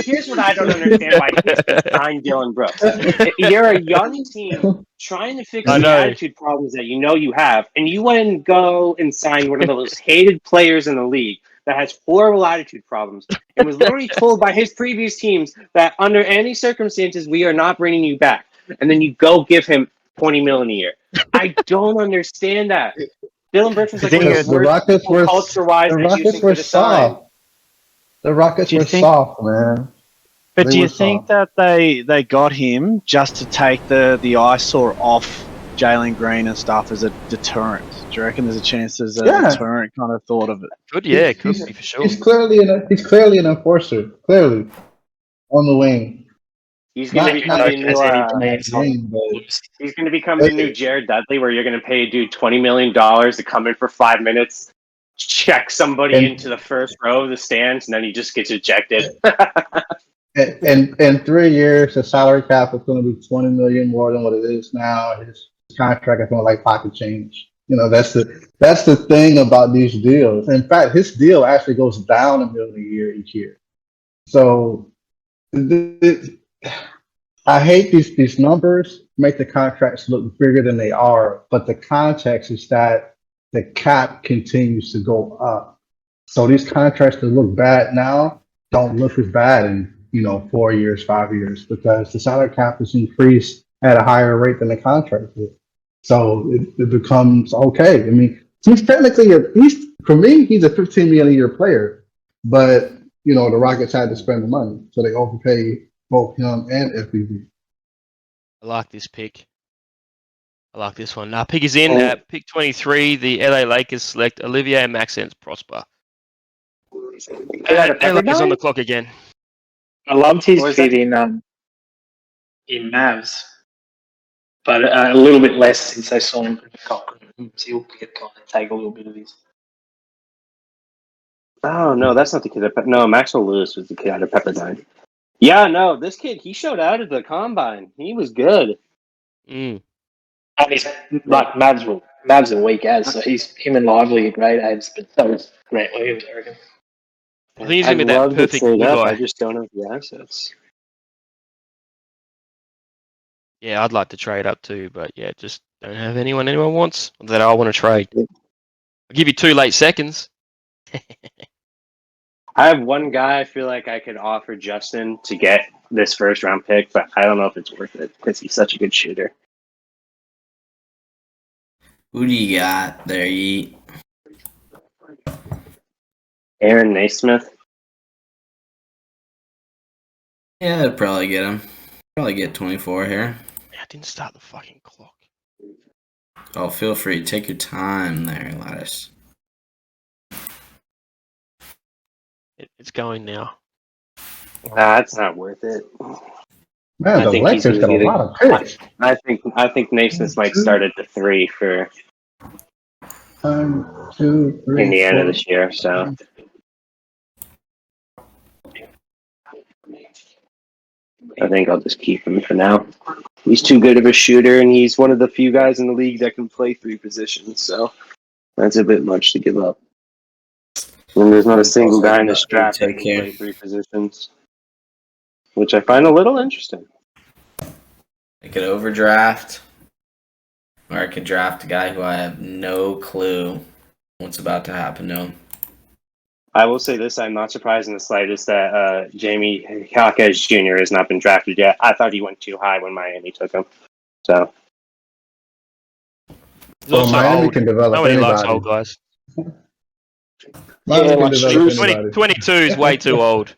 here's what I don't understand why Pistons signed Dylan Brooks. You're a young team trying to fix I the know. attitude problems that you know you have, and you wouldn't go and sign one of the most hated players in the league that has horrible attitude problems and was literally told by his previous teams that under any circumstances we are not bringing you back, and then you go give him $20 million a year. I don't understand that. Dylan Brookson's like one of Because the worst people culture-wise the that Houston Rockets could were have signed. soft. The Rockets Do you were think- soft, man. But They do you were think soft. that they got him just to take the eyesore off Jalen Green and stuff as a deterrent? Do you reckon there's a chance there's a Yeah. deterrent kind of thought of it? Good, yeah, it could He's- be for sure. He's clearly an enforcer. Clearly, on the wing. He's going to Not- become not the new. as any players on Wing, but He's going to become the new Jared Dudley, where you're going to pay a dude $20 million to come in for 5 minutes, check somebody And- into the first row of the stands, and then he just gets ejected. in 3 years, the salary cap is going to be $20 million more than what it is now. His contract is going to like pocket change. You know, that's the thing about these deals. In fact, his deal actually goes down $1 million a year each year. So I hate these numbers make the contracts look bigger than they are, but the context is that the cap continues to go up. So these contracts that look bad now don't look as bad in 4 years, 5 years, because the salary cap is increased at a higher rate than the contract did. So it becomes okay. I mean, he's technically for me, he's a $15 million a year player, but the Rockets had to spend the money, so they overpay both him and FBB. I like this pick. I like this one. Pick is in at pick 23. The LA Lakers select Olivier Maxence Prosper. had a LA is on Pepperdine? the clock again. I loved his Or is fit in Mavs, but a little bit less since they saw him from Cochran. So he'll kind of take a little bit of his. Oh, no, that's not the kid. No, Maxwell Lewis was the kid out of Pepperdine. Yeah, no, this kid, he showed out at the combine. He was good. Mm. And he's like Mavs are weak as, so him and Lively are great ads, but so is Grant Williams, I reckon. I think he's going to be that love to perfect trade blue up. guy. I just don't have the assets. Yeah, I'd like to trade up too, but yeah, just don't have anyone wants that I want to trade. I'll give you 2 late seconds. I have one guy I feel like I could offer Justin to get this first round pick, but I don't know if it's worth it because he's such a good shooter. Who do you got there, Yeet? Aaron Naismith. Yeah, I'd probably get him. Probably get 24 here. I didn't start the fucking clock. Oh, feel free. Take your time there, Lattice. It's going now. That's not worth it. Man, I the think he's Lakers got gonna a get lot of picks. I think Naismith might start at the 3 for 1, 2, 3. in the end of 4. this year. So I think I'll just keep him for now. He's too good of a shooter, and he's one of the few guys in the league that can play 3 positions. So that's a bit much to give up. And there's not a single guy in this draft that can play 3 positions, which I find a little interesting. I could overdraft, or I could draft a guy who I have no clue what's about to happen to him. I will say this: I'm not surprised in the slightest that Jamie Jaquez Jr. has not been drafted yet. I thought he went too high when Miami took him. So He's also Miami old. can develop Nobody likes anybody. old guys. Miami can like develop Strus- anybody. 22 is way too old.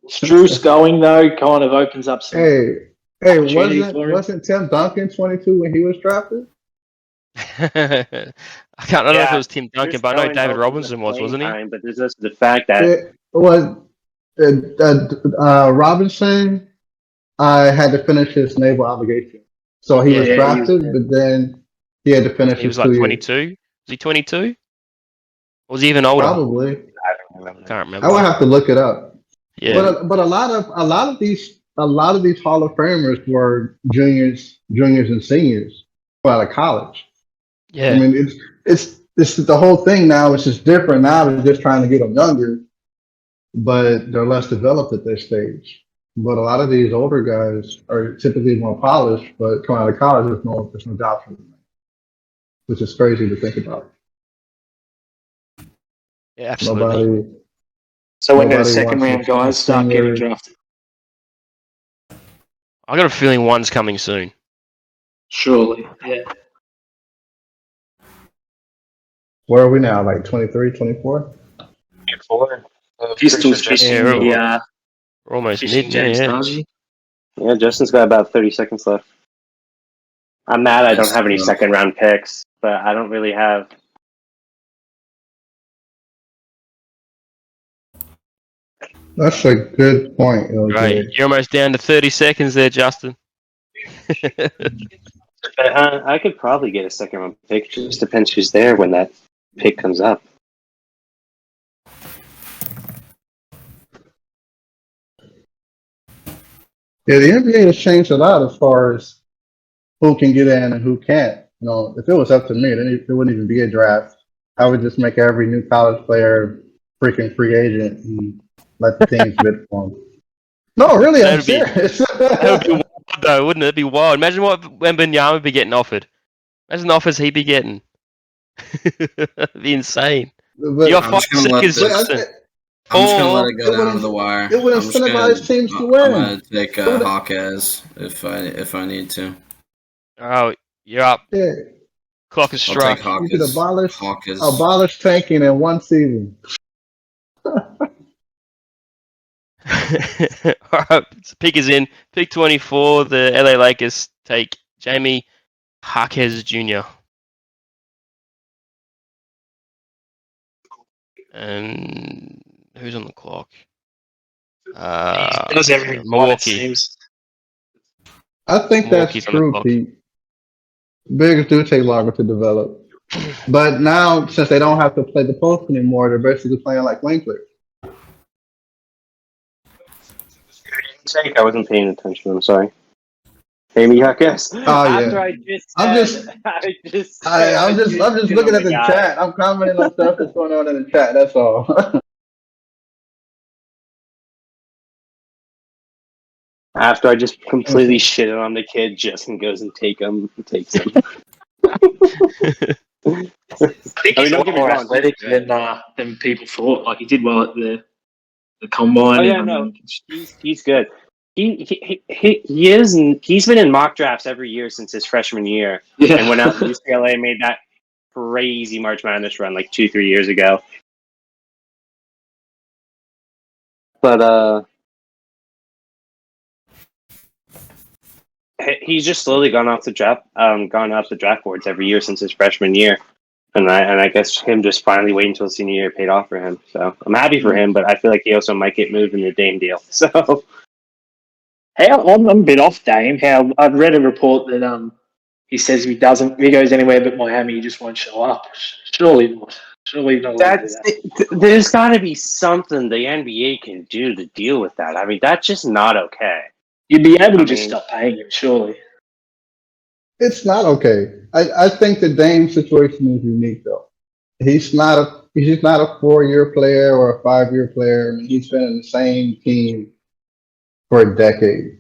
Struce going though kind of opens up some. Hey, opportunity for him. wasn't Tim Duncan 22 when he was drafted? I don't know if it was Tim Duncan, Chris but I know Cohen David opens Robinson the was, playing wasn't he? time, but there's also the fact that It was Robinson. I had to finish his naval obligation, so he was Yeah, drafted, but then he had to finish He his was like 2 years. 22. Was he 22? Or was he even older? Probably. I don't remember. Can't remember. I would have to look it up. Yeah. But a lot of these Hall of Famers were juniors and seniors out of college. Yeah. I mean, it's the whole thing now. It's just different now. They're just trying to get them younger, but they're less developed at this stage. But a lot of these older guys are typically more polished, but coming out of college, there's no doubt for them, which is crazy to think about. Yeah, absolutely. Nobody, So when the nobody second wants round to guys start getting senior. drafted, I got a feeling one's coming soon. surely, yeah. Where are we now? Like 23, 24? 4. Pistols fishing Yeah, the we're almost fishing mid. James Yeah. Darcy. Yeah, Justin's got about 30 seconds left. I'm mad I don't have any second round picks, but I don't really have. That's a good point, LJ. Right. You're almost down to 30 seconds there, Justin. I could probably get a second round pick. It just depends who's there when that pick comes up. Yeah, the NBA has changed a lot as far as who can get in and who can't. You know, if it was up to me, then it wouldn't even be a draft. I would just make every new college player freaking free agent and let the teams bid for them. No, really, I'm That'd be- serious. That would be wild, though, wouldn't it? It'd be wild. Imagine what Wembanyama would be getting offered. Imagine the offers he'd be getting. It'd be insane. But- You got I'm 5 just gonna let seconds, this- Justin. I'm just gonna let it it go down wouldn't- to the wire. it would I'm just incentivize teams to I'm win. gonna take It would- Hawkes if I need to. Oh, you're up. Yeah, Clock is I'll struck. take you could Hawkes. abolish tanking in one season. All right, so pick is in. Pick 24. The LA Lakers take Jamie Jaquez Jr. And who's on the clock? He does everything right, it Milwaukee. seems. I think that's Milwaukee's on the true, clock. Pete. Bigs do take longer to develop. But now, since they don't have to play the post anymore, they're basically playing like lane players. I wasn't paying attention. I'm sorry. Amy, I guess. Oh, After yeah. I just I'm said, just- I'm just looking at the chat. I'm commenting on stuff that's going on in the chat. That's all. After I just completely shitted on the kid, Justin goes and takes him. I think I mean, he's a don't lot get me more wrong, athletic than people thought. Like he did well at the combine. Oh yeah, no, he's good. He is. He's been in mock drafts every year since his freshman year, Yeah. and went out to UCLA and made that crazy March Madness run like 2-3 years ago. But he's just slowly gone off the draft boards every year since his freshman year, and I guess him just finally waiting until senior year paid off for him. So I'm happy for him, but I feel like he also might get moved in the Dame deal. So. Hey, I'm a bit off Dame. How I've read a report that he says if he goes anywhere but Miami, he just won't show up. Surely not. Surely not. There's got to be something the NBA can do to deal with that. I mean, that's just not okay. You'd be able to just stop paying him, surely. It's not okay. I think the Dame situation is unique though. He's not a 4-year player or a 5-year player. I mean, he's been in the same team for a decade.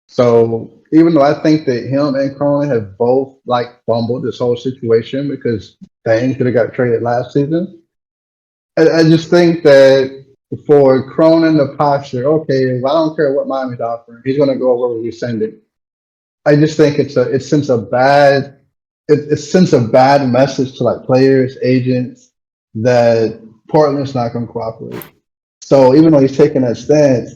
So even though I think that him and Cronin have both like fumbled this whole situation because Dame could have got traded last season, I just think that for Cronin the posture, okay, if I don't care what Miami's offering, he's going to go where we send him. I just think it sends a bad message to like players, agents that Portland's not going to cooperate. So even though he's taking that stance,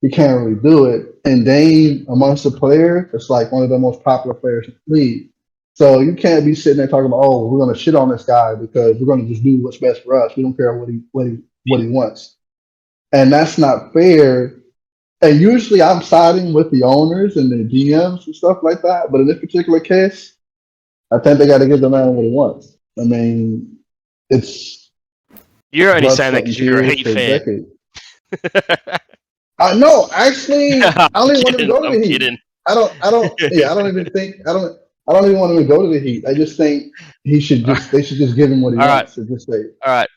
he can't really do it. And Dame, amongst the players, it's like one of the most popular players in the league. So you can't be sitting there talking about, oh, we're going to shit on this guy because we're going to just do what's best for us. We don't care what he wants. And that's not fair. And usually I'm siding with the owners and the GMs and stuff like that. But in this particular case, I think they got to give the man what he wants. I mean, you're only saying that because you're a Heat fan. No, actually, I don't even want him to go to the Heat. Kidding. I don't even want him to go to the Heat. I just think they should just give him what he wants. So just say. All right.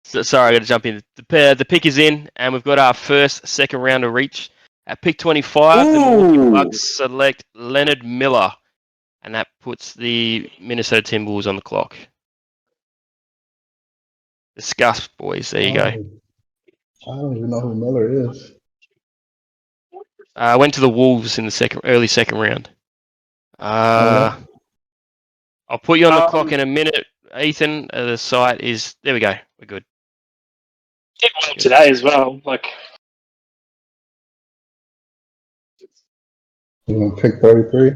So, sorry, I got to jump in. The pick is in, and we've got our second round to reach. At pick 25, the Milwaukee Bucks select Leonard Miller, and that puts the Minnesota Timberwolves on the clock. Discuss, boys. There you go. I don't even know who Miller is. Went to the Wolves in the early second round. I'll put you on the clock in a minute, Ethan. The site is there. We go. We're good. Did one today as well. Like, You know, pick 33.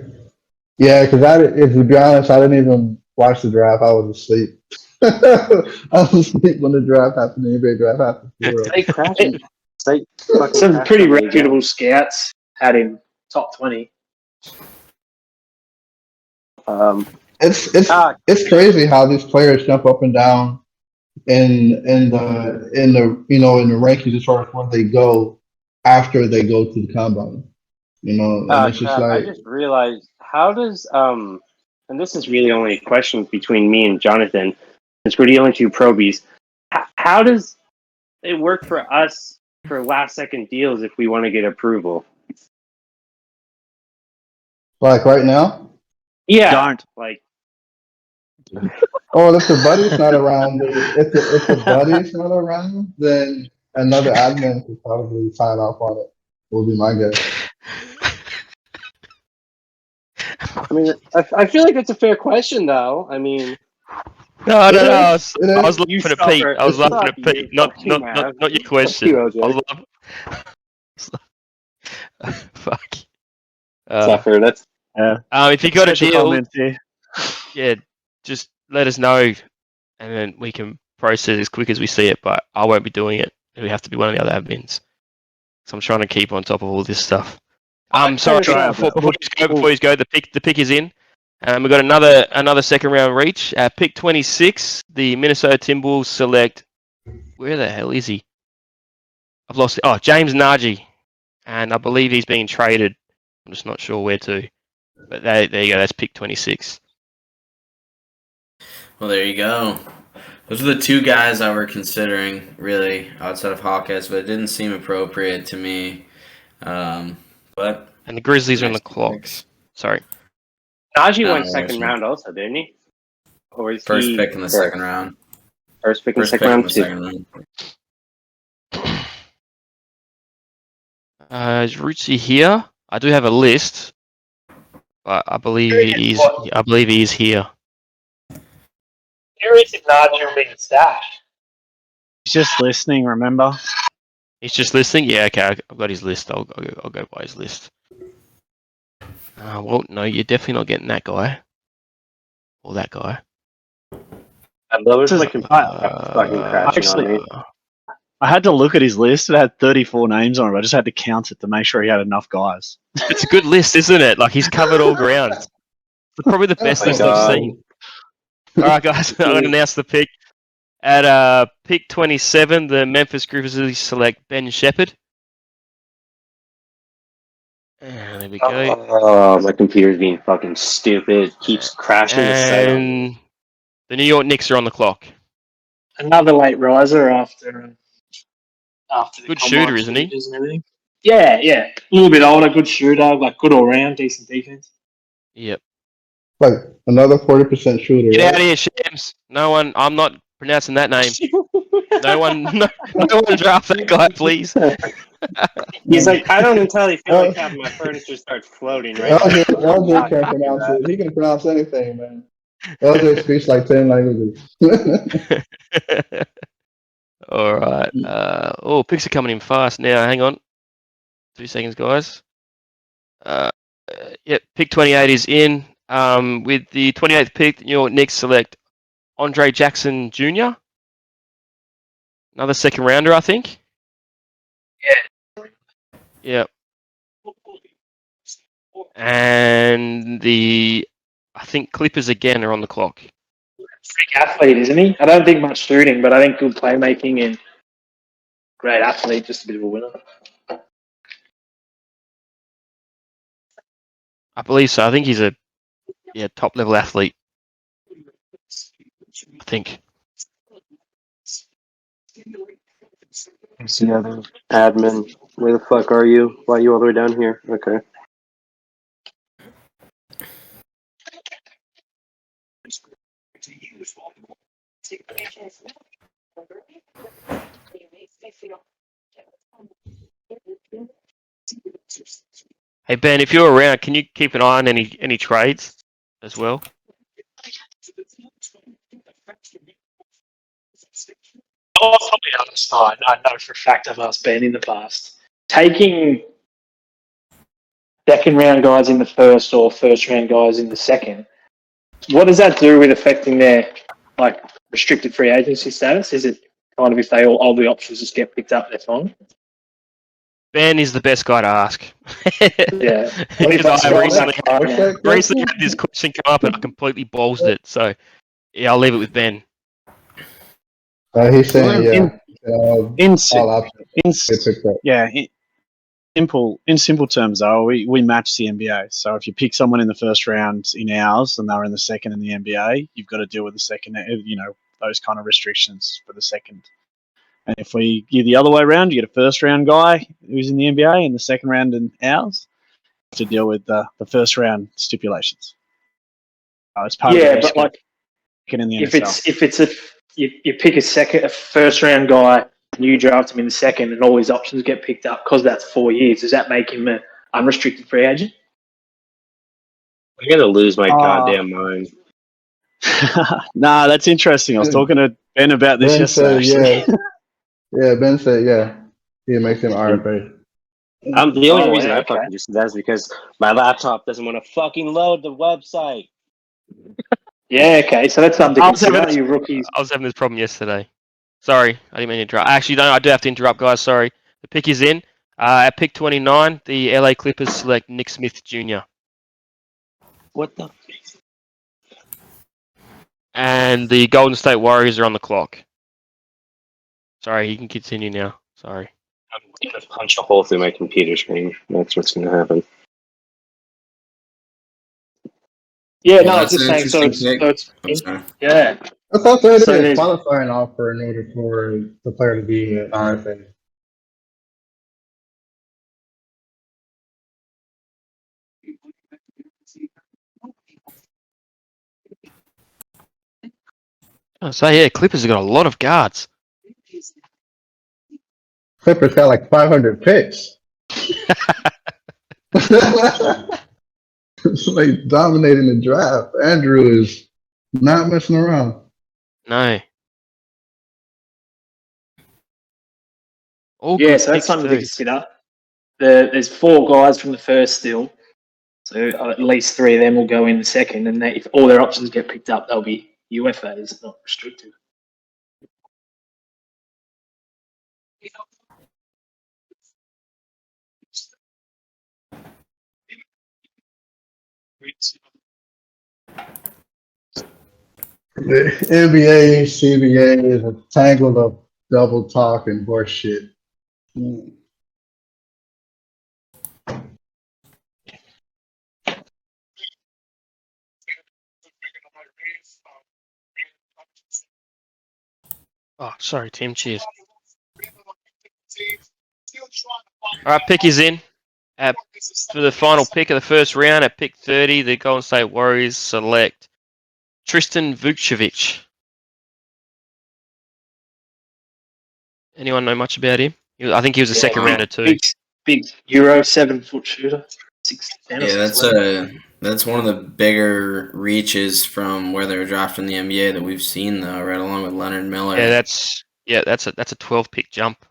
Yeah, because to be honest, I didn't even watch the draft. I was asleep. I was asleep when the draft happened. The NBA draft happened. For real. Stay crashing. Stay fucking some crashing pretty on me, reputable scouts had him top 20. John. It's crazy how these players jump up and down in the rankings as far as where they go after they go to the combine. You know, and it's just Crap, I like just realized how does and this is really only a question between me and Jonathan, since we're the only two probies. How does it work for us for last second deals if we want to get approval? right now. Yeah, Don't. like Oh, if the buddy's not around, if the buddy's not around, then another admin could probably sign off on it. Will be my guess. I mean, I feel like that's a fair question, though. I mean, No. It I is. was you laughing at Pete. suffer. I was It's laughing at not Pete. you. Not Fuck you, man. your Fuck question. you, I OJ. was fuck. Suffer. That's Yeah. If you got a Special deal, comments here. yeah, just let us know, and then we can process as quick as we see it. But I won't be doing it. We have to be one of the other admins. So I'm trying to keep on top of all this stuff. Sorry, try before it. you go, the pick is in. We've got another second round reach. Pick 26, the Minnesota Timberwolves select. Where the hell is he? I've lost it. Oh, James Nagy, and I believe he's being traded. I'm just not sure where to. But there you go. That's pick 26. Well, there you go. Those are the two guys I were considering, really, outside of Hawkins, but it didn't seem appropriate to me. But And the Grizzlies are on nice the clock. picks. Sorry. Najee went No, second round also, didn't he? Or is First he pick in the second round. First pick in the First pick second in round the too. second round. Is Rutsy here? I do have a list, but I believe he is here. Curious if Nigel being stashed. He's just listening, remember? He's just listening. Yeah, okay. I've got his list. I'll go by his list. Well, no, you're definitely not getting that guy or that guy. I love it. This is- Fucking crashing on me. I had to look at his list. It had 34 names on it. I just had to count it to make sure he had enough guys. It's a good list, isn't it? Like he's covered all ground. It's probably the best my list God. I've seen. All right, guys. I'm going to announce the pick. At pick 27, the Memphis Grizzlies select Ben Shepherd. And there we go. Oh, my computer's being fucking stupid. Keeps crashing the site on me. And the New York Knicks are on the clock. Another late riser after the Good combine shooter, isn't he? changes and everything. Yeah. A little bit older, good shooter, like good all round, decent defense. Yep. Like another 40% shooter. Get right? out of here, Shams. No one. I'm not pronouncing that name. No one draft that guy, please. He's like, I don't entirely feel like having my furniture start floating right now. LJ can't pronounce it. He can pronounce anything, man. LJ speaks like 10 languages. All right. Picks are coming in fast now. Hang on. 2 seconds, guys. Yep, pick 28 is in. With the 28th pick, the New York Knicks select Andre Jackson Jr. Another second rounder, I think. Yeah. And I think Clippers again are on the clock. Freak athlete, isn't he? I don't think much shooting, but I think good playmaking and great athlete, just a bit of a winner. I believe so. I think he's a top level athlete. I think. It's the other admin. Where the fuck are you? Why are you all the way down here? Okay. Hey Ben, if you're around, can you keep an eye on any trades as well? Oh, I'll probably asked. I know for a fact I've asked Ben in the past. Taking second round guys in the first or first round guys in the second, what does that do with affecting their like restricted free agency status? Is it kind of if they all the options just get picked up, they're fine? Ben is the best guy to ask. Yeah. Because I recently that question? had this question come up and I completely ballsed it. So yeah, I'll leave it with Ben. He's saying, yeah. In All options in get picked up. yeah, in simple terms though, we match the NBA. So if you pick someone in the first round in ours and they're in the second in the NBA, you've got to deal with the second. Those kind of restrictions for the second. And if we give the other way around, you get a first round guy who's in the NBA and the second round in ours to deal with the first round stipulations. It's part of the risk but like in the if NSL. you pick a first round guy, and you draft him in the second, and all his options get picked up because that's 4 years. Does that make him an unrestricted free agent? I'm gonna lose my goddamn mind. Nah, that's interesting. I was talking to Ben about this yesterday. Said, yeah, Ben said, yeah, he makes him RFA. The only reason I okay. fucking just that is because my laptop doesn't want to fucking load the website. Yeah, okay. So that's something to consider. You rookies. I was having this problem yesterday. Sorry, I didn't mean to interrupt. Actually, no, I do have to interrupt, guys. Sorry. The pick is in. At pick 29, the LA Clippers select Nick Smith Jr. What the? And the Golden State Warriors are on the clock. Sorry, you can continue now. Sorry. I'm gonna punch a hole through my computer screen. That's what's gonna happen. Yeah, Yeah, no, I was that's just an saying. So interesting it's I'm sorry. yeah. I thought there had to So be a there's- qualifying offer in order for the player to be an RFA. So yeah, Clippers have got a lot of guards. Clippers got like 500 picks. It's like dominating the draft. Andrew is not messing around. No. All Yeah, good so that's picks something too. to consider. There's 4 guys from the first still, so at least 3 of them will go in the second, and if all their options get picked up, they'll be UFAs, not restricted. The NBA, CBA is a tangle of double talk and horse shit. Oh, sorry, Tim. Cheers. All right, pick is in. For the final pick of the first round, at pick 30, the Golden State Warriors select Tristan Vukcevic. Anyone know much about him? I think he was a second rounder too. Big Euro 7-foot shooter. 6'10" or Yeah, 6'11". that's one of the bigger reaches from where they were drafted in the NBA that we've seen though, right along with Leonard Miller. Yeah, that's a 12 pick jump.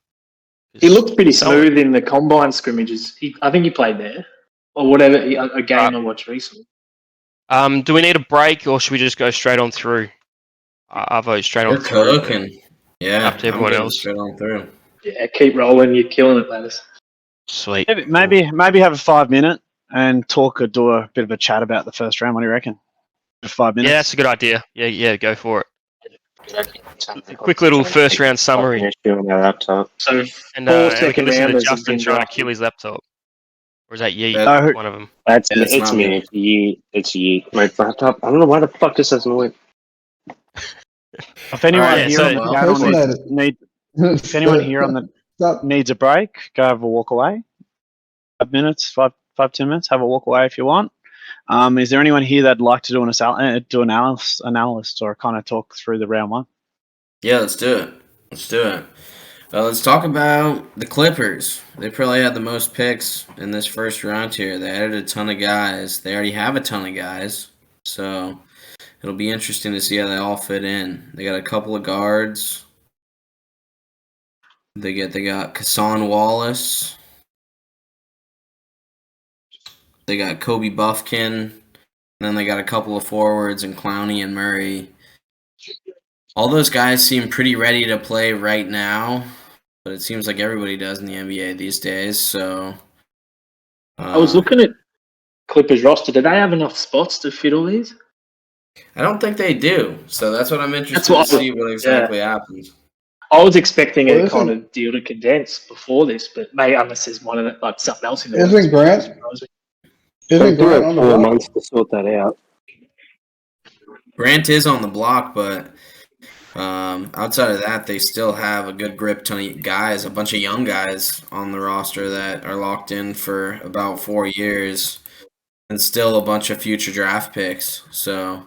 He looked pretty smooth in the combine scrimmages. I think he played there, or whatever. A game I watched recently. Do we need a break, or should we just go straight on through? I vote straight on through. Cooking. Yeah, Up to everyone I'm else. straight on through. Yeah, keep rolling. You're killing it, lads. Sweet. Maybe have a 5 minute and talk or do a bit of a chat about the first round. What do you reckon? 5 minutes. Yeah, that's a good idea. Yeah, go for it. A quick little first round summary. Issue on my laptop. So And four we can second listen to rounders Justin have been trying to drafted. kill his laptop. Or is that Yeet? That- One of them. That's Yeah, it's it's not me. me. It's Yeet. It's Yeet. My laptop. I don't know why the fuck this doesn't work. If anyone Alright, here so- on the well, channel if anyone here on the Stop. needs a break, go have a walk away. 5 minutes, 10 minutes. Have a walk away if you want. Is there anyone here that'd like to do an analysis or kind of talk through the round one? Yeah, let's do it. Let's do it. Let's talk about the Clippers. They probably had the most picks in this first round here. They added a ton of guys. They already have a ton of guys. So it'll be interesting to see how they all fit in. They got a couple of guards. They got Kassan Wallace. They got Kobe Buffkin. And then they got a couple of forwards in Clowney and Murray. All those guys seem pretty ready to play right now, but it seems like everybody does in the NBA these days. So I was looking at Clippers roster. Do they have enough spots to fit all these? I don't think they do. So that's what I'm interested to see what exactly happens. I was expecting a kind of deal to condense before this, but maybe unless there's one of the, like something else in there. Isn't Grant? Isn't do Grant have on the 4 block? months to sort that out. Grant is on the block, but outside of that, they still have a good grip ton of guys, a bunch of young guys on the roster that are locked in for about 4 years, and still a bunch of future draft picks. So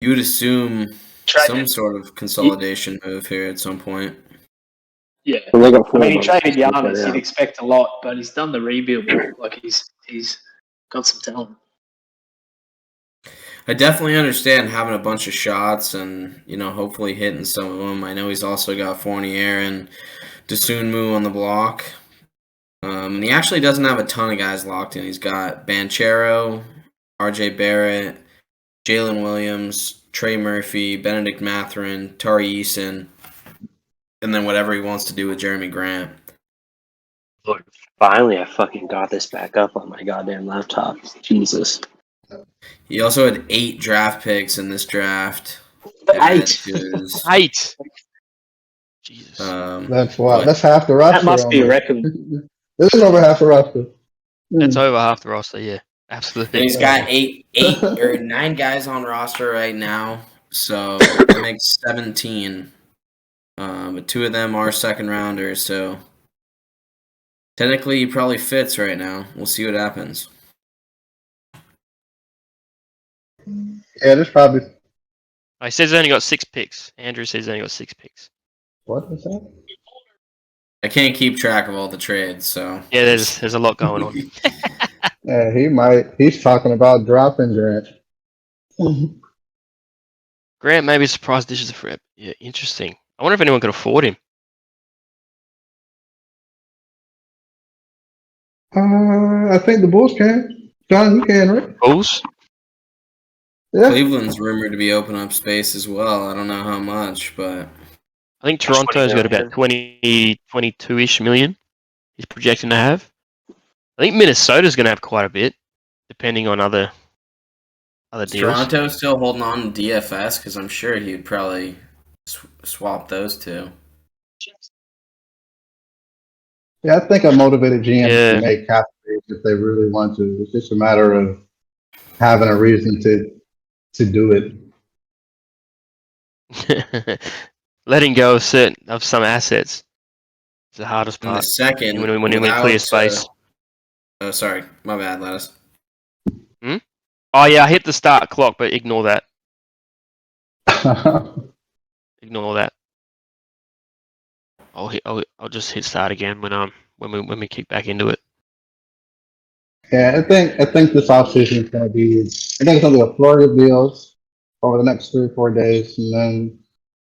you would assume some sort of consolidation move here at some point. Yeah, Well, they got I 4 mean, he months to traded sort that Giannis. out. You'd expect a lot, but he's done the rebuild work. Like he's got some talent. I definitely understand having a bunch of shots and, hopefully hitting some of them. I know he's also got Fournier and Dosunmu on the block. And he actually doesn't have a ton of guys locked in. He's got Banchero, RJ Barrett, Jalen Williams, Trey Murphy, Benedict Mathurin, Tari Eason, and then whatever he wants to do with Jeremy Grant. Lord, finally, I fucking got this back up on my goddamn laptop. Jesus. He also had 8 draft picks in this draft. 8. 8. Jesus. That's wild. That's half the roster. That must be a record. This is over half the roster. That's over half the roster, yeah. Absolutely. And he's got 8 or 9 guys on roster right now, so that makes 17. But 2 of them are second rounders, so technically he probably fits right now. We'll see what happens. Yeah, there's probably. He says he's only got 6 picks. Andrew says he's only got 6 picks. What is that? I can't keep track of all the trades, so Yeah, there's a lot going on. Yeah, he might. He's talking about dropping Grant. Grant may be surprised this is a free. Yeah, interesting. I wonder if anyone could afford him. I think the Bulls can. John, you can, right? Bulls? Yeah. Cleveland's rumored to be opening up space as well. I don't know how much, but I think Toronto's got about 22-ish million he's projecting to have. I think Minnesota's going to have quite a bit, depending on other deals. Toronto's still holding on to DFS because I'm sure he'd probably swap those two. Yeah, I think a motivated GM Yeah. can make cap space if they really want to. It's just a matter of having a reason to do it. Letting go of some assets is the hardest And the part. second, When we without, clear space. Oh, sorry. My bad, Lattice. Oh yeah, I hit the start clock, but ignore that. Ignore that. I'll just hit start again when we kick back into it. Yeah, I think this offseason is going to be. I think it's going to be a flurry of deals over the next 3 or 4 days, and then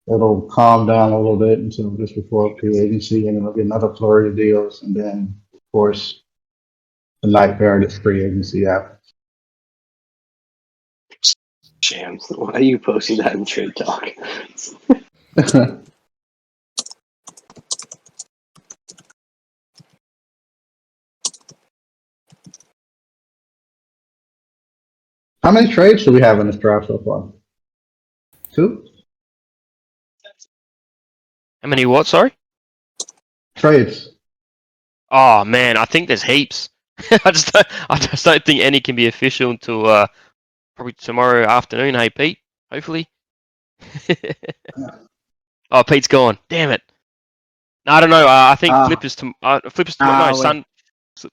it'll calm down a little bit until just before free agency, and it'll be another flurry of deals, and then of course the nightmare is free agency after. Shams, why are you posting that in Trade Talk? How many trades do we have in this draft so far? 2 How many what? Sorry. trades. Oh man, I think there's heaps. I just don't think any can be official until probably tomorrow afternoon. Hey Pete, hopefully. Oh, Pete's gone. Damn it. No, I don't know. I think Flippers tomorrow. No, Sun. Yeah,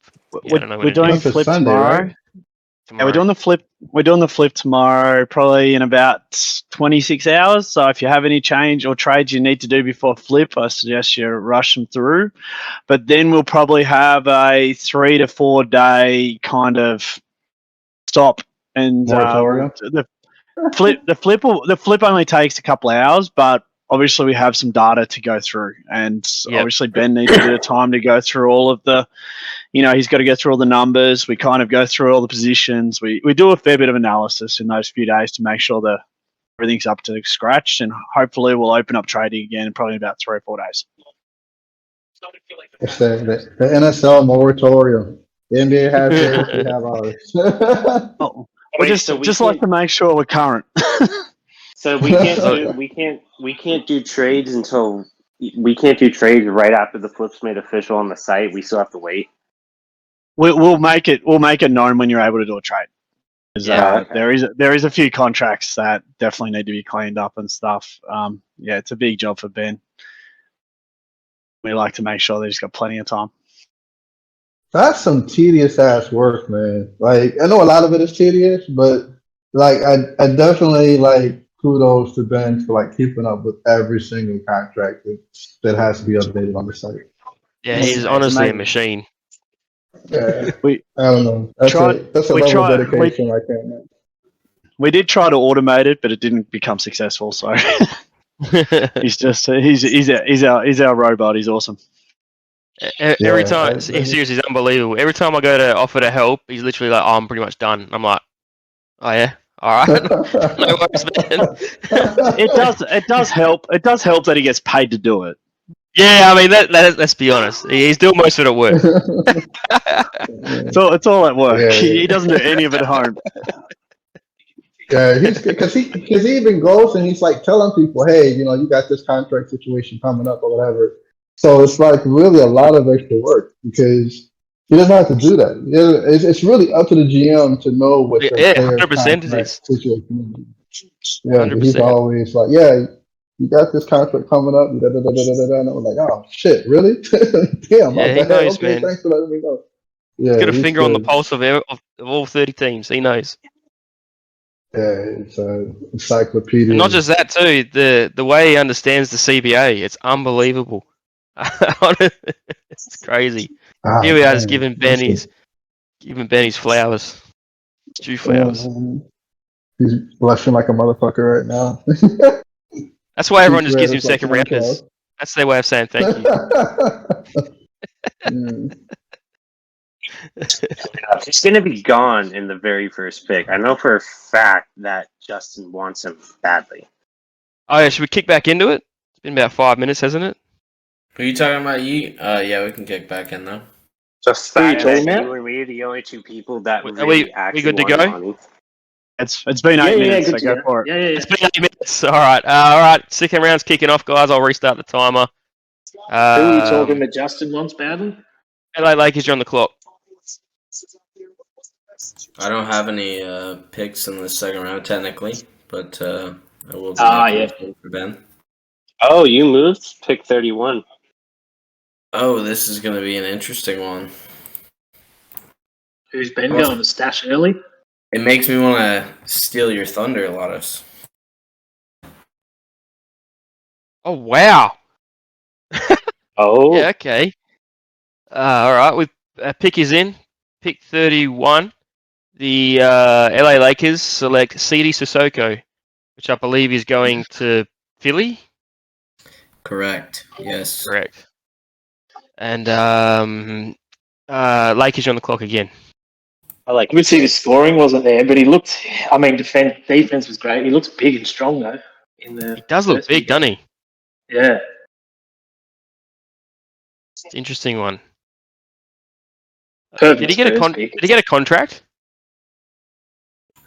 I don't know when We're it doing is. It's Flip Sunday, tomorrow. right? tomorrow. we're doing the flip. We're doing the flip tomorrow, probably in about 26 hours. So if you have any change or trades you need to do before flip, I suggest you rush them through. But then we'll probably have a 3 to 4 day kind of stop, and Moratorium? the flip only takes a couple of hours, but obviously we have some data to go through, and Yep. obviously Ben needs a bit of time to go through all of the, he's got to go through all the numbers. We kind of go through all the positions. We do a fair bit of analysis in those few days to make sure that everything's up to scratch, and hopefully we'll open up trading again in probably about 3 or 4 days. It's the NSL moratorium. The NBA has theirs, we have ours. Oh, Wait, just so we like to make sure we're current. So we can't do trades until we can't do trades right after the flip's made official on the site. We still have to wait. We'll make it known when you're able to do a trade. Yeah, okay. There is a few contracts that definitely need to be cleaned up and stuff. Yeah, it's a big job for Ben. We like to make sure that he's got plenty of time. That's some tedious ass work, man. Like, I know a lot of it is tedious, but like, I definitely like kudos to Ben for like keeping up with every single contract that has to be updated on the site. Yeah, It's- he's it's honestly a amazing. machine. Yeah, We I don't know. That's a we level tried- of dedication I can't match. we did try to automate it, but it didn't become successful. So he's our robot. He's awesome. Every Yeah, time, seriously, he's unbelievable. Every time I go to offer to help, he's literally like, "Oh, I'm pretty much done." I'm like, "Oh yeah, all right, no worries, man." It does help. It does help that he gets paid to do it. Yeah, I mean, let's be honest. He's doing most of it at work. It's all at work. Yeah. He doesn't do any of it at home. Yeah, because he even goes and he's like telling people, hey, you got this contract situation coming up or whatever. So it's like really a lot of extra work because he doesn't have to do that. It's really up to the GM to know what the Yeah, player's 100% it contract is. situation is. Yeah, but he's 100%. always like, yeah, you got this contract coming up, and I'm like, oh shit, really? Damn, Yeah, my he bad. knows, Okay, man. thanks for letting me know. He's Yeah, got a he's finger on the good. pulse of all 30 teams. He knows. Yeah, it's an encyclopedia. And not just that too. The way he understands the CBA, it's unbelievable. It's crazy. Here we are, just giving Ben his flowers, stew flowers. He's blushing like a motherfucker right now. That's why everyone just gives him He's red, second it's like rounders. That's their way of saying thank you. Mm. He's going to be gone in the very first pick. I know for a fact that Justin wants him badly. Oh yeah, should we kick back into it? It's been about 5 minutes, hasn't it? Who are you talking about? Yeah, we can kick back in though. Just Who are you that talking you about? and me are the only two people that Are really we actually good to want go? money. It's been 8 minutes, good so to go for it. Yeah. It's been 8 minutes. All right. Second round's kicking off, guys. I'll restart the timer. Who are you talking about? Justin wants badly? LA Lakers, you're on the clock. I don't have any picks in the second round technically, but I will be Yeah. for Ben. Oh, you moved? Pick 31. Oh, this is going to be an interesting one. Who's been going to stash early? It makes me want to steal your thunder, Lotus. Oh wow. Oh. Yeah. Okay. All right. We pick is in. Pick 31. The LA Lakers select CD Sissoko, which I believe is going to Philly. Correct. Yes. Correct. And Lakers are on the clock again. I like Obviously, the scoring wasn't there, but he looked. I mean, defense was great. He looks big and strong though. He does look big, doesn't he? Yeah. It's an interesting one. Perfect Did he get a Spurs pick. Did he get a contract?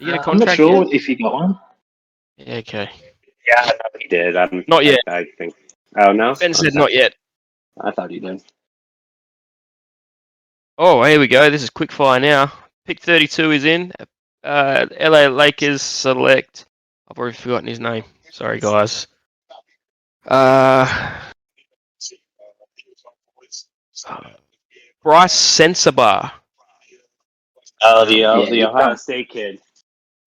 Did he get a I'm contract not sure yet? if he got one. Yeah, okay. Yeah, no, he did. Not yet. I think. Oh, no? Ben said not yet. I thought he did. Oh, here we go. This is quick fire now. Pick 32 is in. LA Lakers select. I've already forgotten his name. Sorry, guys. Bryce Sensabaugh. Oh, the Yeah, Ohio State kid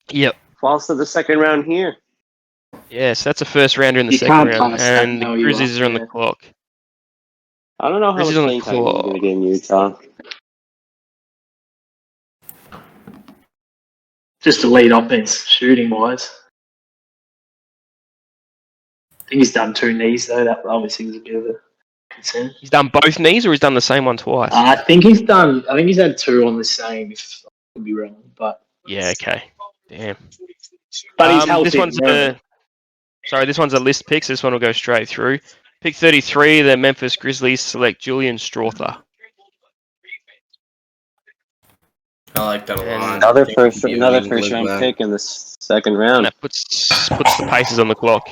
Yep. falls to the second round here. Yes, that's a first rounder in the You second can't round, pass that, and the no, you Grizzlies are, are on the yeah. clock. I don't know how Grizzlies much on the playing time he's going clock. to get in Utah. Just a lead offense, shooting wise. I think he's done 2 knees though. That obviously was a bit of a concern. He's done both knees, or he's done the same one twice. I think he's had 2 on the same. If I could be wrong, but Yeah. Okay. Damn. he's healthy. This one's this one's a list pick, so this one will go straight through. Pick 33, the Memphis Grizzlies select Julian Strother. I like that a And lot. Another I think first he another even first live round back. pick in the second And round. that puts the Pacers on the clock.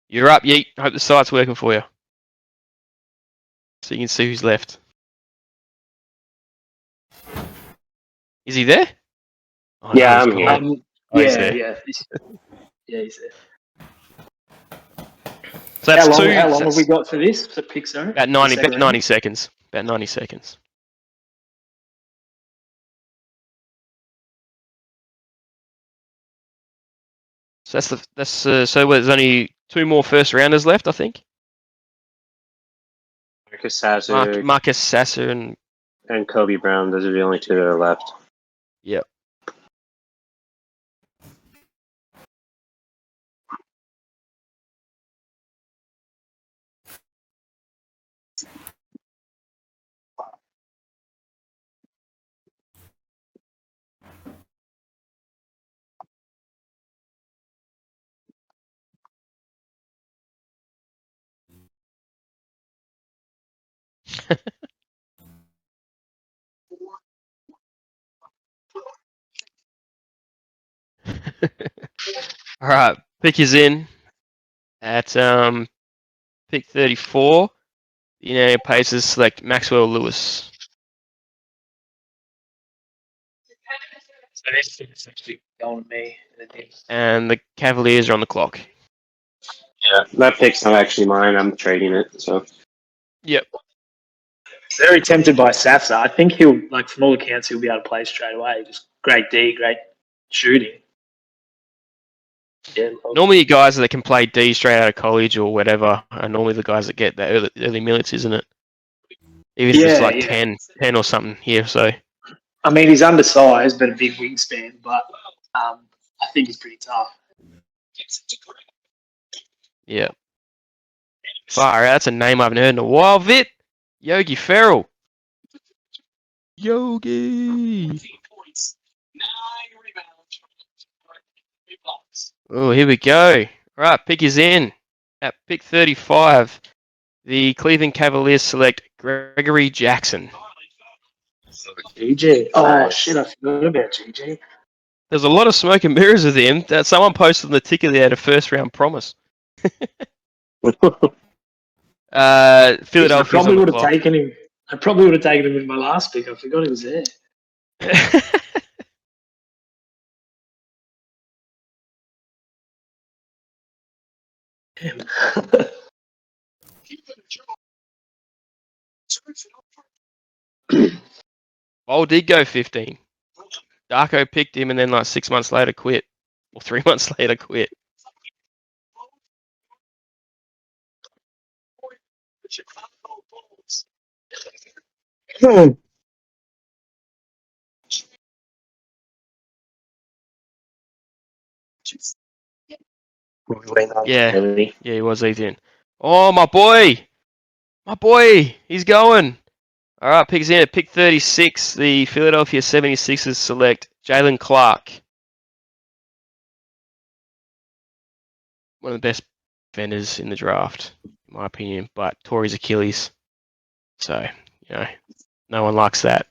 You're up, Yeet. Hope the site's working for you. So you can see who's left. Is he there? Oh, Yeah, no, he's I'm gone. here. Oh, he's yeah, there. yeah, he's there. So that's two. How long so have we got for this? For pick, sorry? About 90 seconds. About 90 seconds. So so there's only 2 more first rounders left, I think. Marcus Sasser Marcus Sasser and Kobe Brown. Those are the only 2 that are left. Yep. All right, pick is in at pick 34. The Indiana Pacers select Maxwell Lewis. So this is actually going to me. And the Cavaliers are on the clock. Yeah, that pick's not actually mine. I'm trading it. So Yep. Very tempted by Safsa. I think he'll, like, from all accounts, he'll be able to play straight away. Just great D, great shooting. Yeah, Normally, guys that can play D straight out of college or whatever are normally the guys that get the early minutes, isn't it? Even if it's like 10 or something here. So I mean, he's undersized, but a big wingspan. But I think he's pretty tough. yeah. Far out. That's a name I haven't heard in a while. Vit Yogi Ferrell. Yogi. Oh, here we go. All right, pick is in. At pick 35, the Cleveland Cavaliers select Gregory Jackson. GG. Oh, shit, I forgot about GG. There's a lot of smoke and mirrors with him. That someone posted on the ticket they had a first round promise. Philadelphia's I probably on the would have clock. taken him. I probably would have taken him with my last pick. I forgot he was there. Bowl did go 15. Darko picked him and then like 6 months later quit. Or 3 months later quit. Yeah, he was 18. Oh, my boy! My boy! He's going! All right, picks in at pick 36. The Philadelphia 76ers select Jalen Clark. One of the best defenders in the draft, in my opinion, but tore his Achilles. So, no one likes that.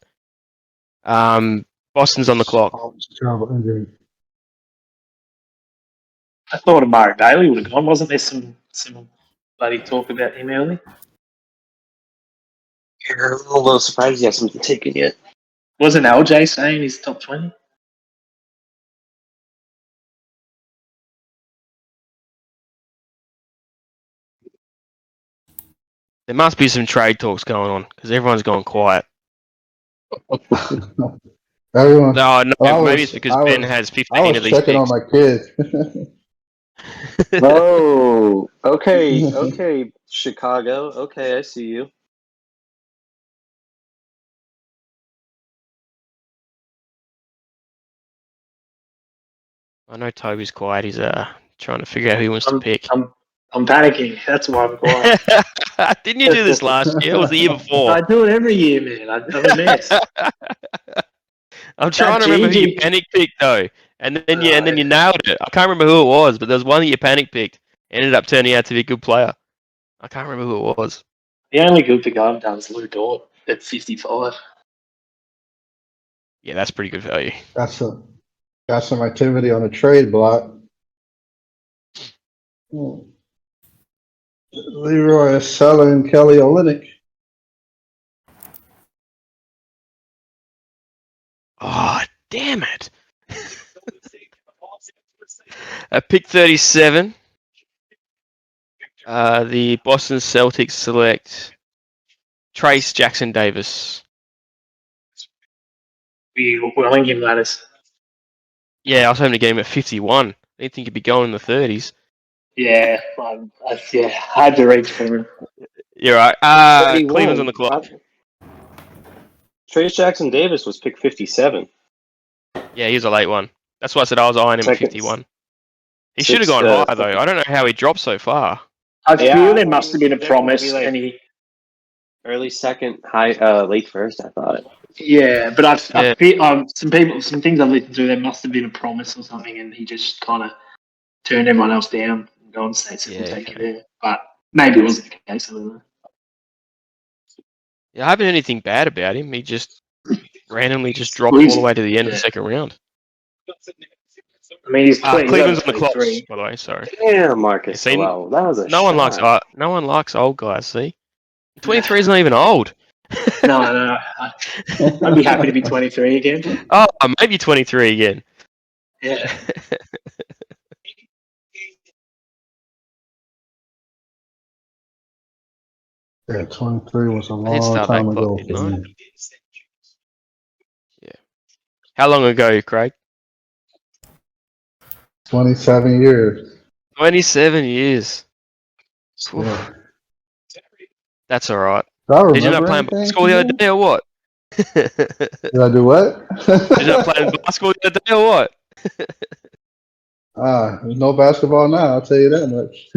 Boston's on the clock. Terrible injury. I thought Amari Bailey would have gone. Wasn't there some bloody talk about him early? I'm a little surprised he hasn't taken yet. Wasn't LJ saying he's top 20? There must be some trade talks going on because everyone's gone quiet. Everyone. No, no, Well, maybe it's because Ben has I 15 of was these checking on picks. my kids. Oh, okay, Chicago. Okay, I see you. I know Toby's quiet. He's trying to figure out who he wants to pick. I'm panicking. That's why I'm quiet. Didn't you do this last year? Or was the year before? I do it every year, man. I'm a mess. I'm trying to remember who you GG panic picked though, and then you nailed it. I can't remember who it was, but there was one that you panic picked. Ended up turning out to be a good player. I can't remember who it was. The only good pick I've done is Lou Dort at 55. Yeah, that's pretty good value. got some activity on the trade block. Leroy is selling Kelly Olynyk. Oh, damn it! At pick 37, the Boston Celtics select Trace Jackson Davis. We Wellingham ladders. Yeah, I was hoping to get him at 51. I didn't think he'd be going in the 30s. Yeah, I had to reach for him. You're right. 31. Cleveland's on the clock. Trace Jackson Davis was pick 57. Yeah, he was a late one. That's why I said I was eyeing him at Second. 51. He should have gone higher, though. I don't know how he dropped so far. I Yeah, feel I there thought must he have been a was definitely promise, like- and he. Early second, late first, I thought. Yeah, but Yeah. I feel some things I've listened to. There must have been a promise or something, and he just kind of turned everyone else down. Golden State said, "We'll take you there," but maybe it wasn't the case. I don't know. Yeah, I haven't heard anything bad about him. He just randomly just dropped Well, all the way to the end of the yeah. second round. I mean, he's 20, Cleveland's on he's the clock, 23. by the way. Sorry. Damn, Marcus. See, Wow, that was a No one shot. likes old guys. See, 23 is not even old. No, I'd be happy to be 23 again. Oh, maybe 23 again. Yeah. Yeah, 23 was a I did long start that time ago clock, for didn't I? me. Yeah. How long ago, Craig? 27 years. 27 years. Oof. Yeah. That's all right. Do I Did you not remember play anything? basketball the other day or what? Did I do what? Did you not play basketball the other day or what? There's no basketball now, I'll tell you that much.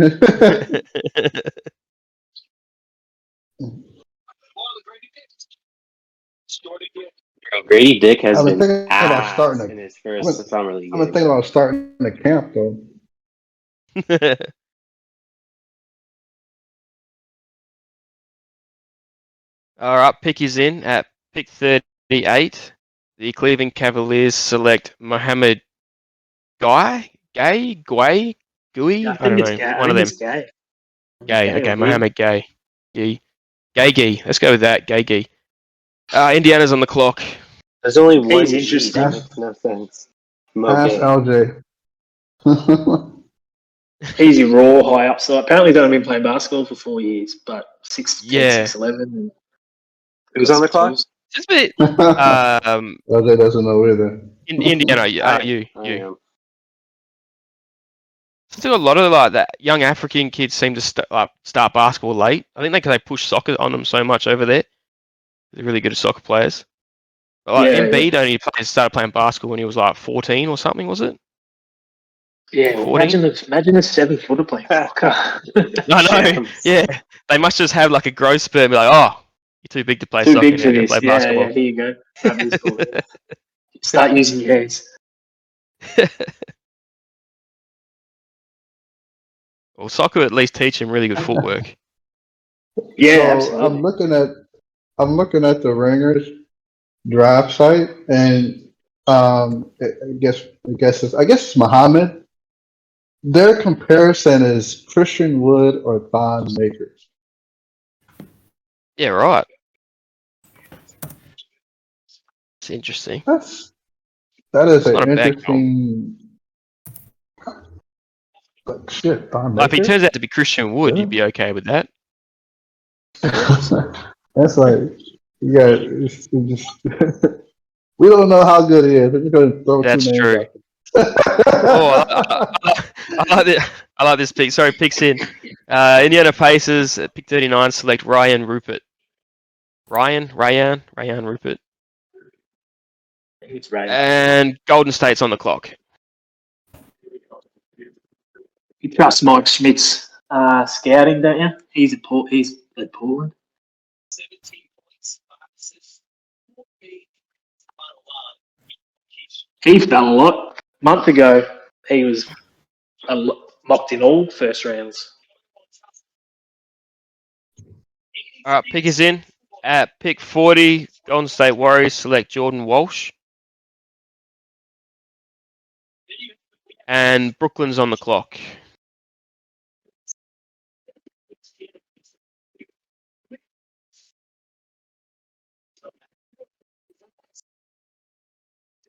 Grady Dick has I've been been thinking about ass starting in his I've first summer league I've been game. thinking about starting the camp though. All right, pick is in at pick 38. The Cleveland Cavaliers select Mohamed Gui. I don't know. One of them. Gay. Gay. Gay Okay, or Mohamed Gay. Gay. Let's go with that. Gay. Indiana's on the clock. There's only one He's G. interesting. That makes no sense. Ask Okay. LJ. Easy raw high upside. Apparently, don't have been playing basketball for 4 years, but 6'10", Yeah. 6'11". And Who's on the clock? Just a bit. LJ doesn't know either. Indiana. You. I am. I think a lot of like that young African kids seem to start basketball late. I think they push soccer on them so much over there. They're really good at soccer players. But, like, Embiid only started playing basketball when he was like 14 or something, was it? Yeah, well, 14? imagine a 7-footer playing soccer. I know. Shams. Yeah, they must just have like a growth spurt and be like, "Oh, you're too big to play Too soccer big now. for You're this. gonna play Yeah, basketball." here you go. Grab this ball. Start using your hands. Well, soccer at least teach him really good footwork. Yeah, So absolutely. I'm looking at the Ringers draft site, and I guess it's Muhammad. Their comparison is Christian Wood or Thon Maker. Yeah, right. It's interesting. That It's is not an a bad interesting. But shit, Thon Like, if he Maker. turns out to be Christian Wood, Yeah. you'd be okay with that. That's like, yeah, it's just we don't know how good he is. We're just gonna throw That's two names true. out Oh, there. I like this pick. Sorry, picks in. Indiana Pacers at pick 39 select Ryan Rupert. Ryan Rupert. It's right. And Golden State's on the clock. You trust Mike Schmidt's scouting, don't you? He's at Portland. He's done a lot. A month ago, he was mocked in all first rounds. All right, pick is in. At pick 40, Golden State Warriors select Jordan Walsh. And Brooklyn's on the clock.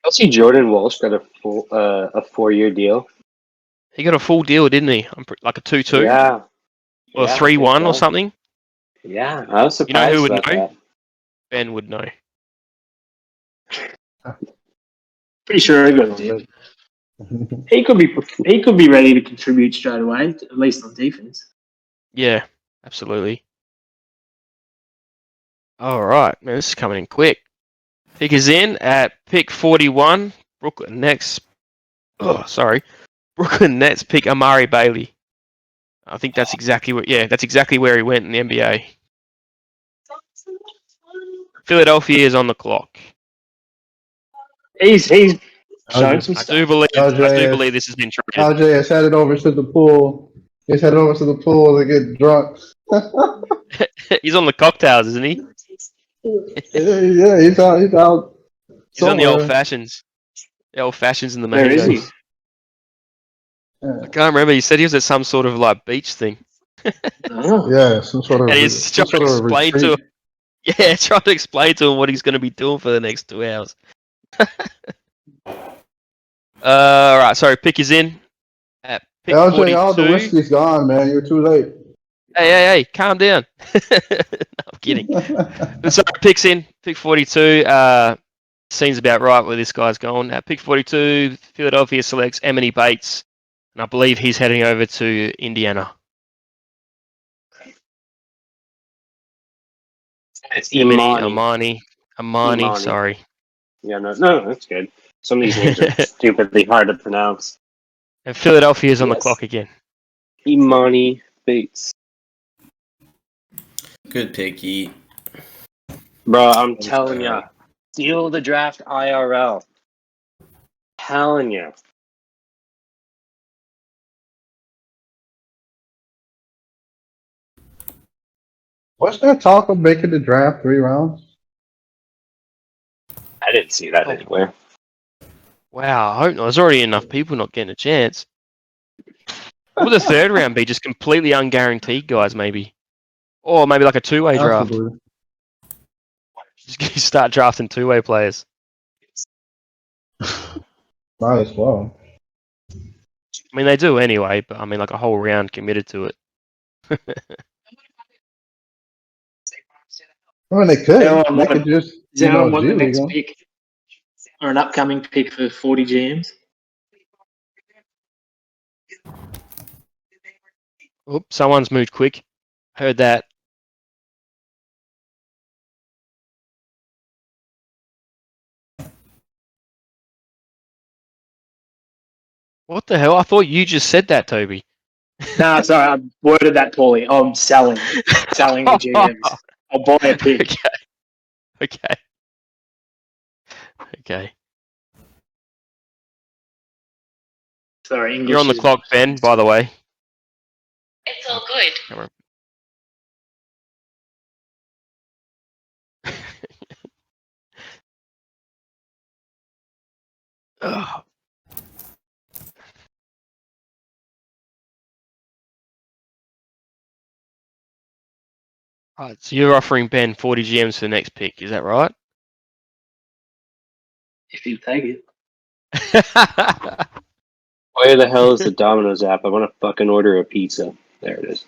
I see Jordan Walsh got a 4-year deal. He got a full deal, didn't he? Like a 2-2 Yeah. or Yeah, I 3-1 think or so. something. Yeah, I was You know who surprised would about know? that. Ben would know. Pretty sure he got a deal. He could be ready to contribute straight away, at least on defense. Yeah, absolutely. All right, man, this is coming in quick. Pick is in at pick 41. Brooklyn Nets. Brooklyn Nets pick Amari Bailey. I think that's exactly where he went in the NBA. Philadelphia is on the clock. He's shown some I stuff. do believe this has been traded. LJ has headed over to the pool. He's headed over to the pool to get drunk. He's on the cocktails, isn't he? Yeah, he's out. He's out. He's on the old somewhere. fashions. The old fashions and the Where is he? mangoes. I can't remember. He said he was at some sort of like beach thing. Oh. Yeah, some sort of. And he's trying to explain to him. Yeah, trying to explain to him what he's going to be doing for the next 2 hours. All right, sorry. Pick is in. At pick LJ, 42. all the whiskey's gone, man. You're too late. Hey, calm down. No, I'm kidding. But sorry, pick's in. Pick 42. Seems about right where this guy's going. At pick 42, Philadelphia selects Emily Bates, and I believe he's heading over to Indiana. It's Imani. Imani. Sorry. Yeah, no, that's good. Some of these names are stupidly hard to pronounce. And Philadelphia's on the Yes. clock again. Imani Bates. Good pick, Eat. Bro, I'm telling ya. Steal the draft IRL. Telling you. What's there talk of making the draft 3 rounds? I didn't see that anywhere. Wow, I hope not. There's already enough people not getting a chance. What would the third round be? Just completely unguaranteed guys, maybe? Or maybe like a two-way draft. Possibly. Just start drafting two-way players. Might as well. I mean, they do anyway, but I mean, like a whole round committed to it. I mean, they could. Anyone They want could just, Does anyone want the G League next them. pick or an upcoming pick for 40 GMs? Oops, someone's moved quick. Heard that. What the hell? I thought you just said that, Toby. No, sorry, I worded that poorly. I'm selling the GMs. I'll buy a pick. Okay. Sorry, English. You're on the is- clock, Ben, by the way. It's all good. Come on. Ugh. Right, so you're offering Ben 40 GMs for the next pick, is that right? If you take it. Where the hell is the Domino's app? I want to fucking order a pizza. There it is.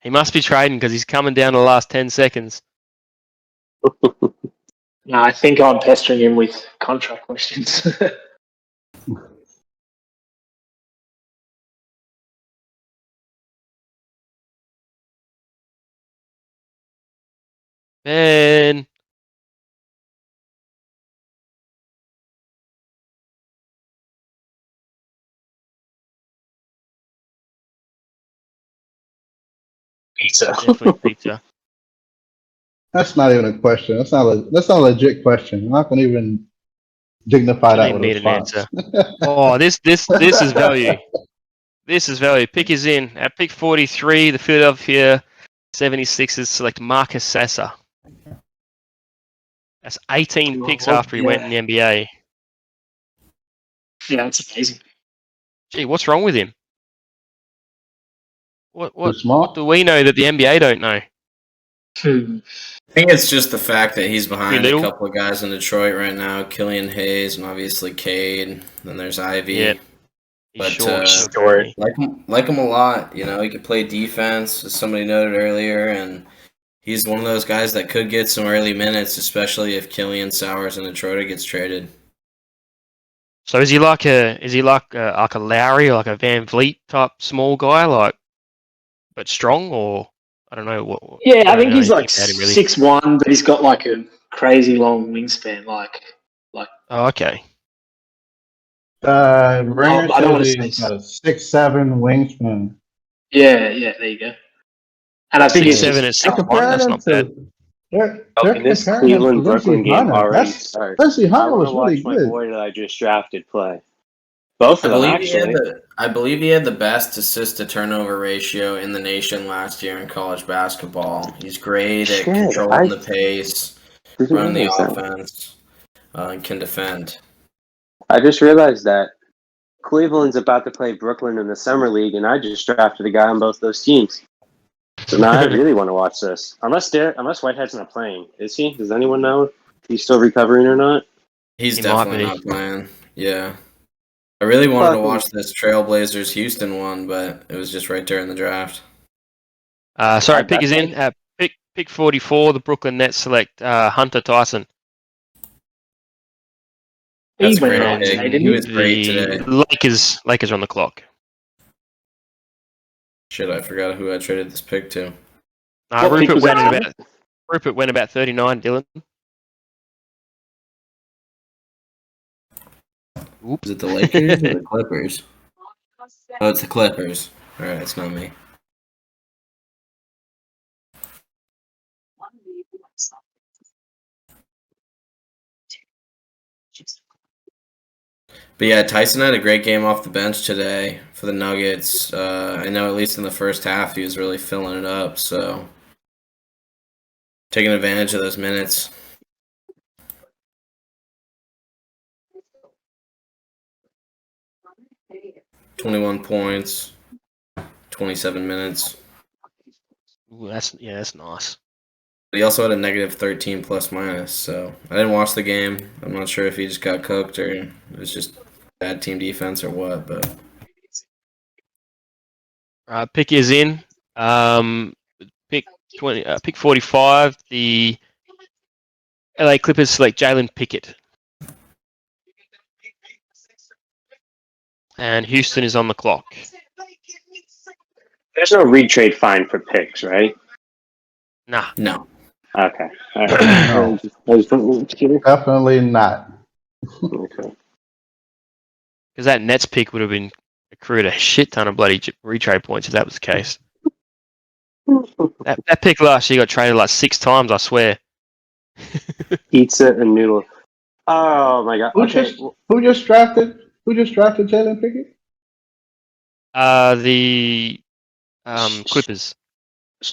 He must be trading because he's coming down the last 10 seconds. No, I think I'm pestering him with contract questions. Man. Pizza. Definitely pizza. That's not even a question. That's not a legit question. I'm not gonna even dignify I that don't with a need an response. answer. Oh, this is value. This is value. Pick is in. At pick 43, the Philadelphia 76ers select Marcus Sasser. That's 18 picks after he went in the NBA. Yeah, it's amazing. Gee, what's wrong with him? Too What small? do we know that the NBA don't know? I think it's just the fact that he's behind a little? couple of guys in Detroit right now, Killian Hayes and obviously Cade. Then there's Ivy. Yeah. He's But, short. Short. Like him a lot. You know, he could play defense, as somebody noted earlier, and he's one of those guys that could get some early minutes, especially if Killian Sowers in Detroit gets traded. So is he like a Lowry or like a Van Vliet type small guy, but strong, or I don't know what? Yeah, I don't think know he's anything like about him, really. 6'1", but he's got like a crazy long wingspan. Oh, okay. Ringer I don't wanna says say- he's got a 6'7" wingspan. Yeah, there you go. And I think he's 6'7" just at 6'1", that's not bad. They're Can this comparing him to Cleveland Brooklyn Lindsey game Hunter. already start? Lindsey I Hunter want was to watch really my good. boy that I just drafted play. Both of them, actually. I believe he had the best assist to turnover ratio in the nation last year in college basketball. He's great at Shit, controlling the pace, Didn't running the realize that. offense, and can defend. I just realized that Cleveland's about to play Brooklyn in the summer league, and I just drafted a guy on both those teams. So now I really want to watch this. Unless Whitehead's not playing, is he? Does anyone know if he's still recovering or not? He's He might definitely be. not playing. Yeah. I really wanted to Fuck. watch this Trailblazers Houston one, but it was just right there in the draft. Sorry, pick is in. Pick 44, the Brooklyn Nets select Hunter Tyson. That's He went great. right today, didn't He he? was great today. Lakers are on the clock. Shit, I forgot who I traded this pick to. What pick was that? Rupert went about 39, Dylan. Oops. Is it the Lakers or the Clippers? Oh, it's the Clippers. All right, it's not me. But yeah, Tyson had a great game off the bench today for the Nuggets. I know at least in the first half he was really filling it up, so taking advantage of those minutes. "21 points, 27 minutes." Ooh, that's nice. But he also had a negative 13 plus minus, so I didn't watch the game. I'm not sure if he just got cooked or it was just bad team defense or what, but Pick is in. Pick 20. Pick 45. The LA Clippers select Jalen Pickett, and Houston is on the clock. There's no retrade fine for picks, right? Nah. no. Okay. All right. No. Definitely not. Okay. Because that Nets pick would have been accrued a shit ton of bloody retrade points if that was the case. That pick last year got traded like 6 times, I swear. Pizza and noodle. Oh my god. Who Okay. just drafted Jalen Pickett? The Clippers.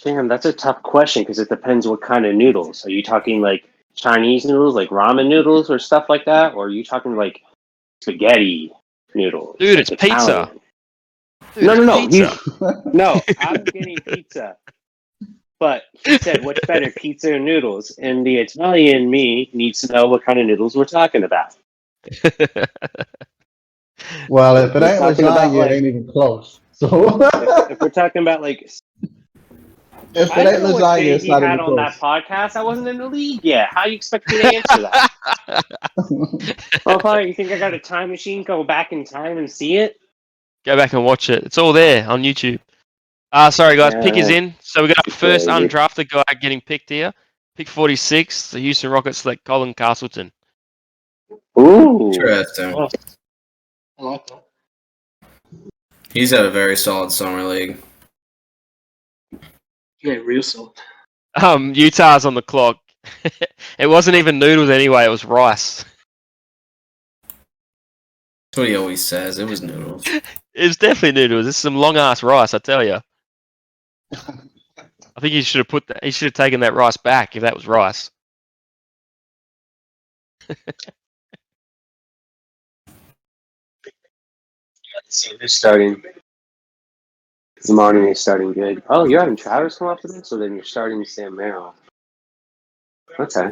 Damn, that's a tough question because it depends what kind of noodles. Are you talking like Chinese noodles, like ramen noodles or stuff like that? Or are you talking like spaghetti noodles? Dude, like it's pizza. Dude, No. it's pizza. No, I'm getting pizza. But he said, what's better, pizza or noodles? And the Italian me needs to know what kind of noodles we're talking about. Well, if it We're ain't talking about, lasagna, like- it ain't even close. So If we're talking about like If I it ain't don't know what lasagna, day it's he not had even on that close. podcast. I wasn't in the league yet. How you expect me to answer that? Well, you think I got a time machine? Go back in time and see it? Go back and watch it. It's all there on YouTube. Sorry guys, pick is Yeah, in. So we got our first crazy. undrafted guy getting picked here. Pick 46, the Houston Rockets select Colin Castleton. Ooh. Interesting. Oh, I like that. He's had a very solid summer league. Yeah, real solid. Utah's on the clock. It wasn't even noodles anyway, it was rice. That's what he always says. It was noodles. It's definitely noodles. It's some long ass rice, I tell you. I think he should have he should have taken that rice back if that was rice. So they're starting. Martin is starting good. Oh, you're having Travis come up with this, so then you're starting Sam Merrill. Okay.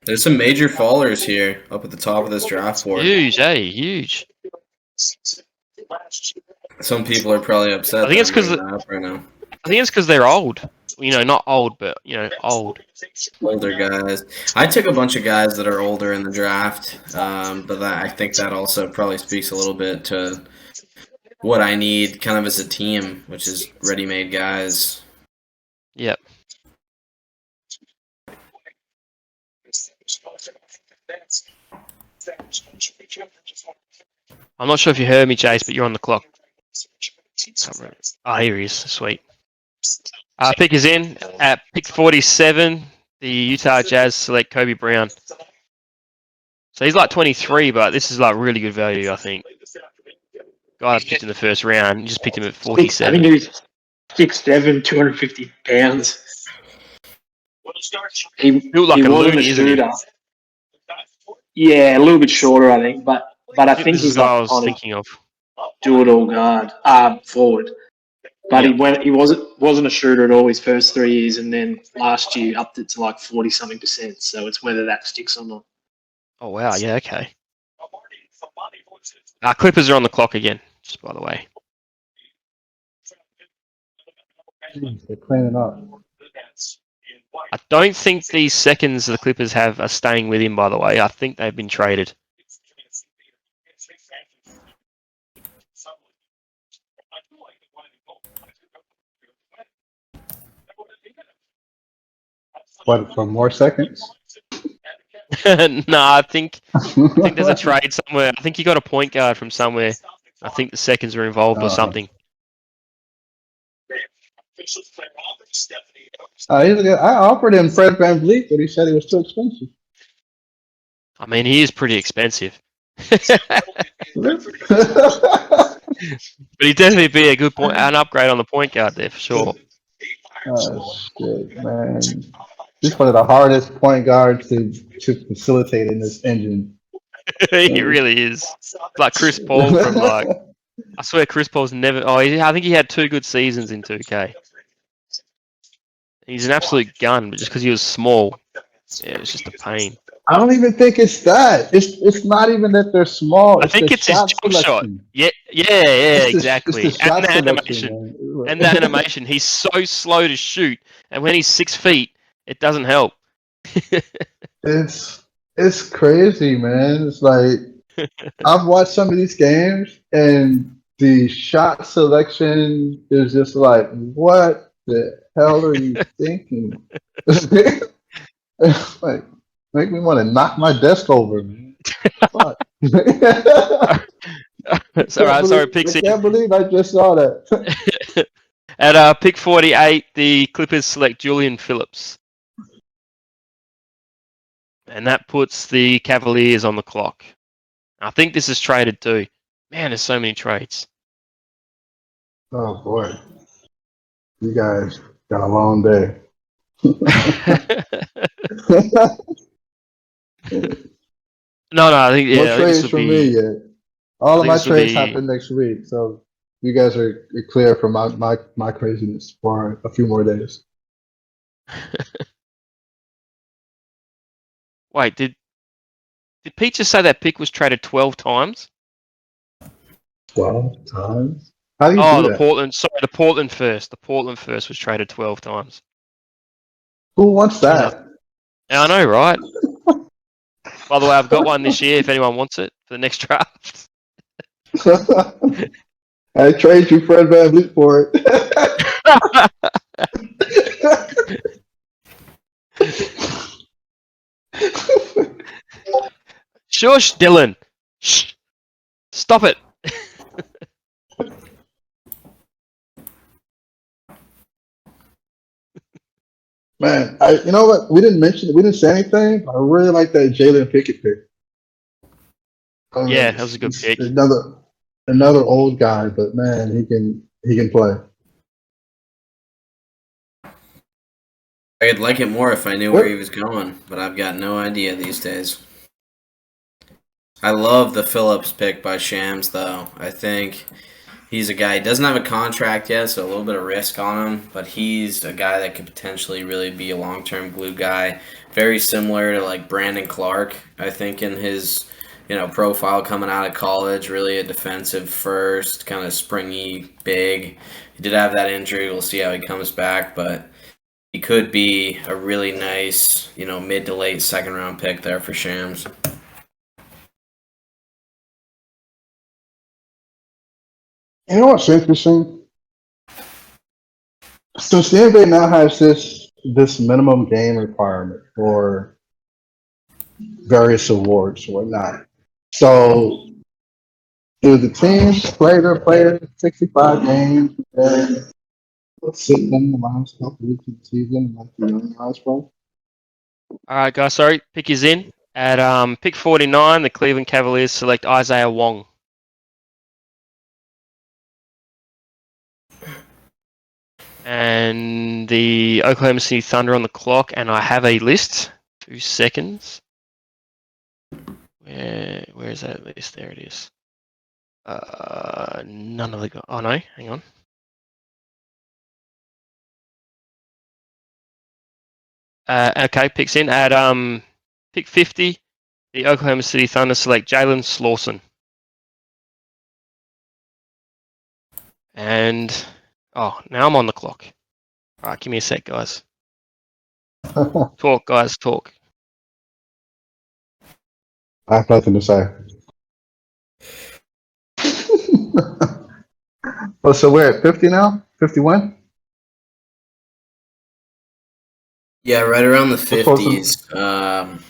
There's some major fallers here up at the top of this draft board. Huge, huge. Some people are probably upset I think it's that I'm 'cause bringing that up right now. I think it's because they're old. You know, not old, but old. Older guys. I took a bunch of guys that are older in the draft, but I think that also probably speaks a little bit to what I need kind of as a team, which is ready-made guys. Yep. I'm not sure if you heard me, Chase, but you're on the clock. Oh, here he is. Sweet. Pick is in. At pick 47, the Utah Jazz select Kobe Brown. So he's like 23, but this is like really good value, I think. Guy I picked in the first round, you just picked him at I 47. think he's 6'7", 250 pounds. He Built like he a wasn't a loony, isn't he? shooter. Yeah, a little bit shorter, I think, but I I think think this is he's the guy I like was kind of thinking of. do it all guard, forward. But Yep. he wasn't a shooter at all his first 3 years, and then last year upped it to like 40-something%. So it's whether that sticks or not. Oh, wow. Yeah, okay. Clippers are on the clock again, just by the way. They're cleaning up. I don't think these seconds the Clippers have are staying with him, by the way. I think they've been traded. What, for more seconds? No, I think there's a trade somewhere. I think he got a point guard from somewhere. I think the seconds were involved or something. I offered him Fred VanVleet, but he said he was too expensive. I mean, he is pretty expensive. But he'd definitely be a good point, an upgrade on the point guard there for sure. Oh shit, man! He's one of the hardest point guards to facilitate in this engine. He really is. Like Chris Paul from like, I swear Chris Paul's never. Oh, I think he had 2 good seasons in 2K. He's an absolute gun, but just because he was small, yeah, it's just a pain. I don't even think it's that. It's not even that they're small. I think the it's his jump shot. selection. Yeah, It's exactly. the shot And the selection, animation. man. And the animation. He's so slow to shoot, and when he's 6 feet, it doesn't help. It's crazy, man. It's like I've watched some of these games, and the shot selection is just like, what the hell are you thinking? Like, make me want to knock my desk over, man. Fuck. It's all right. Sorry, pick I can't believe I just saw that. At pick 48, the Clippers select Julian Phillips. And that puts the Cavaliers on the clock. I think this is traded too. Man, there's so many trades. Oh boy, you guys got a long day. No, I think No I think this trades will from be. me yet. All of think my this will trades be- happen next week, so you guys are clear from my craziness for a few more days. Wait, did Pete just say that pick was traded 12 times? 12 times? How do you Oh, do the that? Portland. Sorry, the Portland first. The Portland first was traded 12 times. Who wants that? Yeah, I know, right? By the way, I've got one this year. If anyone wants it for the next draft. I trade you Fred VanVleet for it. Shush, Dylan. Shh. Stop it. Man, you know what? We didn't mention it. We didn't say anything. But I really like that Jalen Pickett pick. Yeah, that was a good pick. Another old guy, but man, he can play. I'd like it more if I knew where he was going, but I've got no idea these days. I love the Phillips pick by Shams, though. I think he's a guy. He doesn't have a contract yet, so a little bit of risk on him, but he's a guy that could potentially really be a long-term glue guy. Very similar to like Brandon Clark, I think, in his profile coming out of college. Really a defensive first, kind of springy, big. He did have that injury. We'll see how he comes back, but he could be a really nice, mid to late second round pick there for Shams. You know what's interesting? Since the NBA now has this minimum game requirement for various awards or whatnot, so do the teams play their players 65 games and sit them the last couple weeks of the season like the young guys play? All right, guys. Sorry, pick is in. At pick 49, the Cleveland Cavaliers select Isaiah Wong. And the Oklahoma City Thunder on the clock, and I have a list. 2 seconds. Where is that list? There it is. None of the. Oh no, hang on. Okay, picks in at pick 50. The Oklahoma City Thunder select Jalen Slawson. And now I'm on the clock. All right, give me a sec, guys. Talk, guys, talk. I have nothing to say. Oh, so we're at 50 now? 51? Yeah, right around the We're close to- 50s.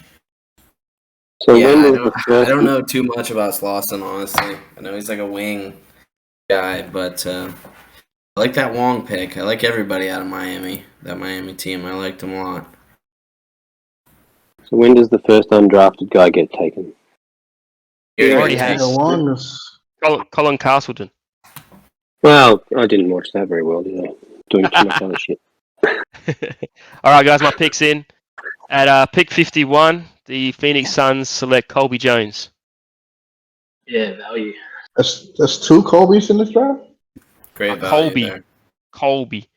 So Yeah, when I does don't, the I first don't know too much about Slauson, honestly. I know he's like a wing guy, but I like that Wong pick. I like everybody out of Miami, that Miami team. I liked them a lot. so when does the first undrafted guy get taken? He already Yeah, has. Long as Colin Castleton. Well, I didn't watch that very well, did I? Doing too much other shit. All right, guys, my pick's in. At pick 51, the Phoenix Suns select Colby Jones. Yeah, value. that's 2 Kobe's in this draft? Great value Colby. there. Colby.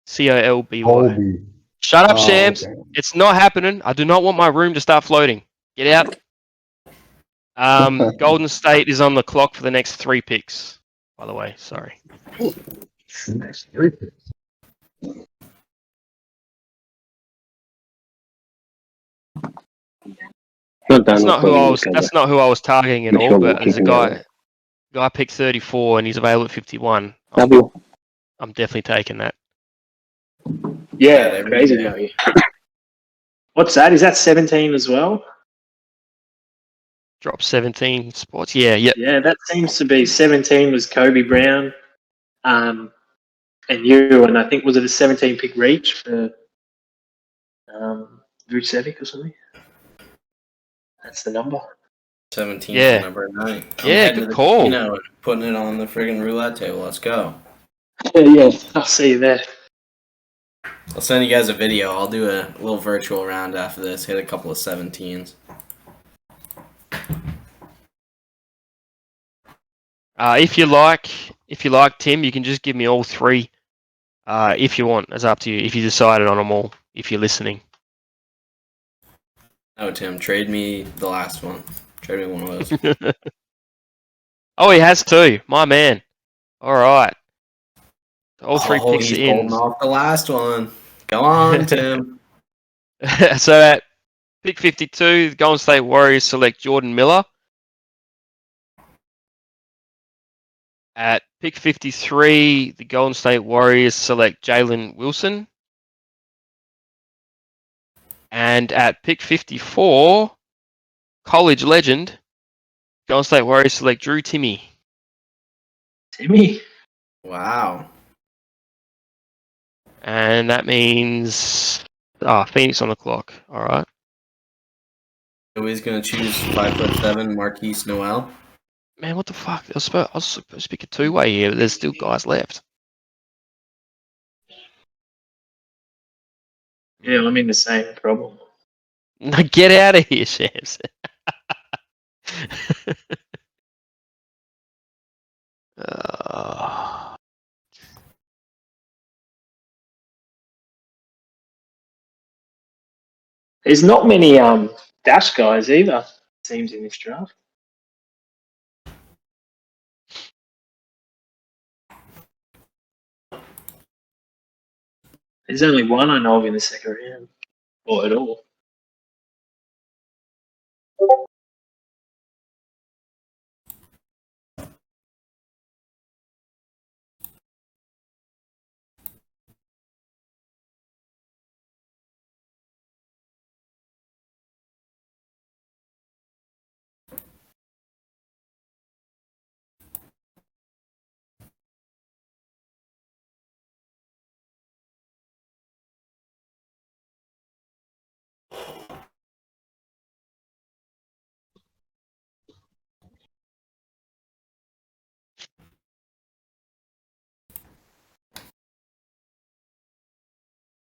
Colby. Colby. Shut up, Oh, Shams. okay. It's not happening. I do not want my room to start floating. Get out. Golden State is on the clock for the next 3 picks, by the way. Sorry. Next 3 picks. Not done That's not who I recording was. yet, That's not who I was targeting at Make all. sure we're But there's a kicking that guy picked 34 and he's available at 51. W. I'm definitely taking that. Yeah, Yeah, they crazy really value. What's that? Is that 17 as well? Drop 17 spots. Yeah. Yeah, that seems to be 17 was Kobe Brown, and you, and I think was it a 17 pick reach for Vucevic or something? That's the number. 17 Yeah. number 9. I'm Yeah, heading good to the call. casino and putting it on the friggin' roulette table. Let's go. Yeah, I'll see you there. I'll send you guys a video. I'll do a little virtual round after this. Hit a couple of 17s. If you like, Tim, you can just give me all 3. If you want, it's up to you. If you decided on them all, if you're listening. Oh, Tim, trade me the last one. Trade me one of those. Oh, he has 2. My man. All right. All three Oh, picks are he's in. holding off the last one. Go on, Tim. So at pick 52, the Golden State Warriors select Jordan Miller. At pick 53, the Golden State Warriors select Jalen Wilson. And at pick 54, college legend, Golden State Warriors select Drew Timme. Timmy. Wow. And that means Phoenix on the clock. All right. So he's going to choose 5'7" Marquise Noel. Man, what the fuck? I was supposed to pick a two-way here, but there's still guys left. Yeah, I'm in the same problem. No, get out of here, Shams. There's not many dash guys either. Seems in this draft. There's only one I know of in the second round, or at all.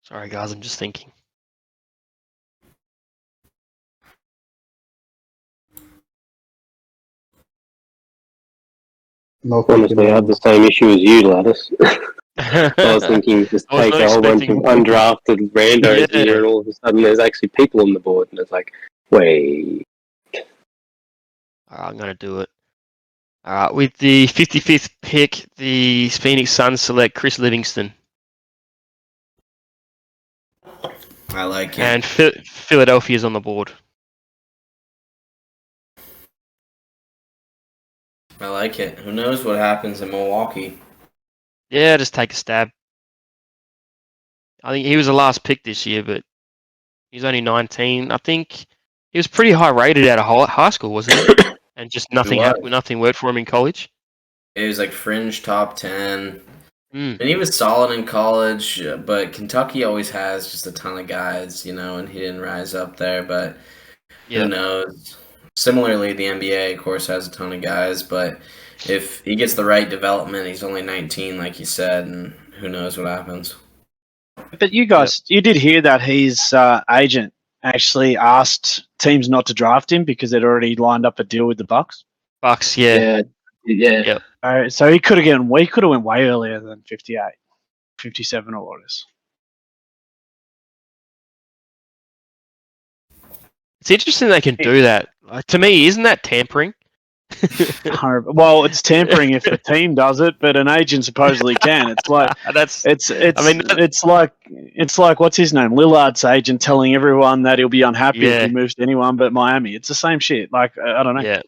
Sorry, guys, I'm just thinking. No Honestly, I had the same issue as you, Lattice. I was I thinking just was take not a whole bunch of expecting. undrafted randos Yeah. here, and all of a sudden there's actually people on the board, and it's like, wait. All right, I'm going to do it. All right, with the 55th pick, the Phoenix Suns select Chris Livingston. I like it. And Philadelphia's on the board. I like it. Who knows what happens in Milwaukee? Yeah, just take a stab. I think he was the last pick this year, but he's only 19. I think he was pretty high rated out of high school, wasn't he? And just nothing nothing worked for him in college. It was like fringe top 10. Mm. And he was solid in college, but Kentucky always has just a ton of guys, and he didn't rise up there, but Yeah. who knows? Similarly, the NBA, of course, has a ton of guys, but if he gets the right development, he's only 19, like you said, and who knows what happens. But you guys, you did hear that his agent actually asked teams not to draft him because they'd already lined up a deal with the Bucks. Bucks, yeah. Yeah. So he could have went way earlier than 58, 57 or what it is. It's interesting they can do that. To me, isn't that tampering? Well, it's tampering if the team does it, but an agent supposedly can. It's like it's like what's his name? Lillard's agent telling everyone that he'll be unhappy if he moves to anyone but Miami. It's the same shit. Like I don't know. Yeah.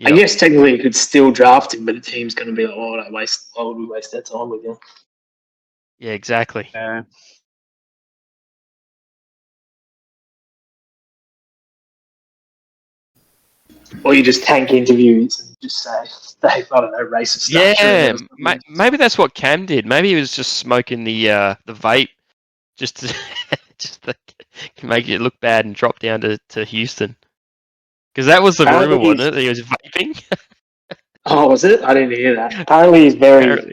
I guess technically you could still draft him, but the team's going to be like, why would we waste that time with you? Yeah, exactly. Or you just tank interviews and just say, I don't know, racist stuff. Yeah, maybe that's what Cam did. Maybe he was just smoking the vape just to make it look bad and drop down to Houston. Because that was the rumor, wasn't it? That he was vaping. Oh, was it? I didn't hear that. Apparently,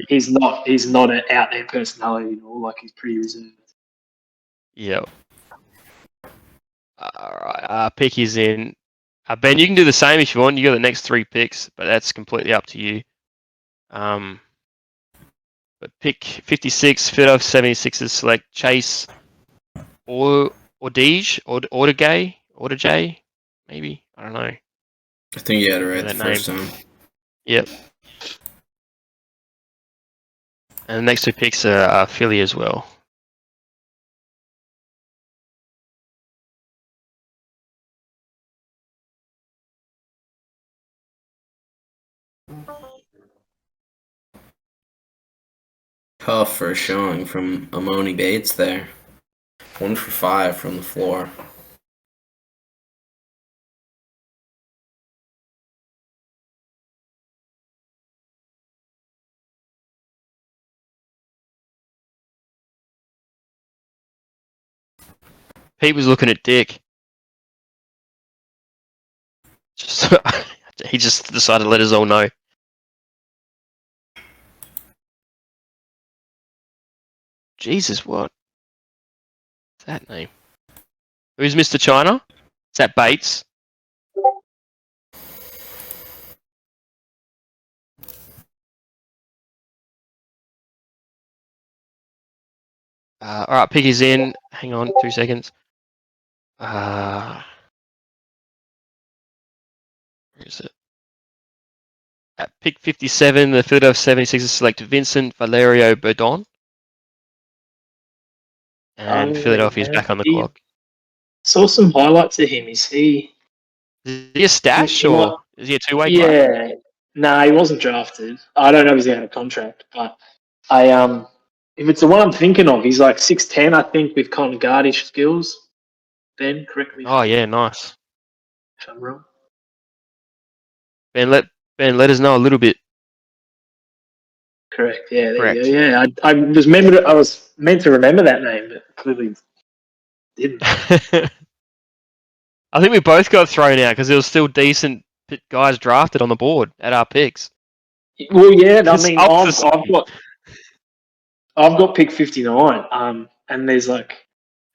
he's not an out there personality at all. Like he's pretty reserved. Yeah. All right. Pick is in. Ben, you can do the same if you want. You got the next three picks, but that's completely up to you. But pick 56, Philadelphia 76ers select Chase Ortegay, maybe. I don't know. I think you had it right the first time. Yep. And the next two picks are Philly as well. Tough for a showing from Amoni Bates there. 1 for 5 from the floor. Pete was looking at Dick. He just decided to let us all know. Jesus, what? What's that name? Who's Mr. China? Is that Bates? All right, pick is in. Hang on, 2 seconds. Where is it? At pick 57, the Philadelphia 76ers select Vincent Valerio Berdon. And Philadelphia's back on the clock. Saw some highlights of him. Is he? Is he a stash he or might- is he a two-way player? Yeah. No, he wasn't drafted. I don't know if he's out of contract, but if it's the one I'm thinking of, he's like 6'10", I think, with kind of guardish skills. Ben, correct me Oh yeah, nice. if I'm wrong. Ben, let us know a little bit. Correct. Yeah, there you Correct. go. Yeah, I was meant to remember that name, but clearly didn't. I think we both got thrown out because there was still decent guys drafted on the board at our picks. Well, yeah, I It's mean, up to I've got pick 59, and there's like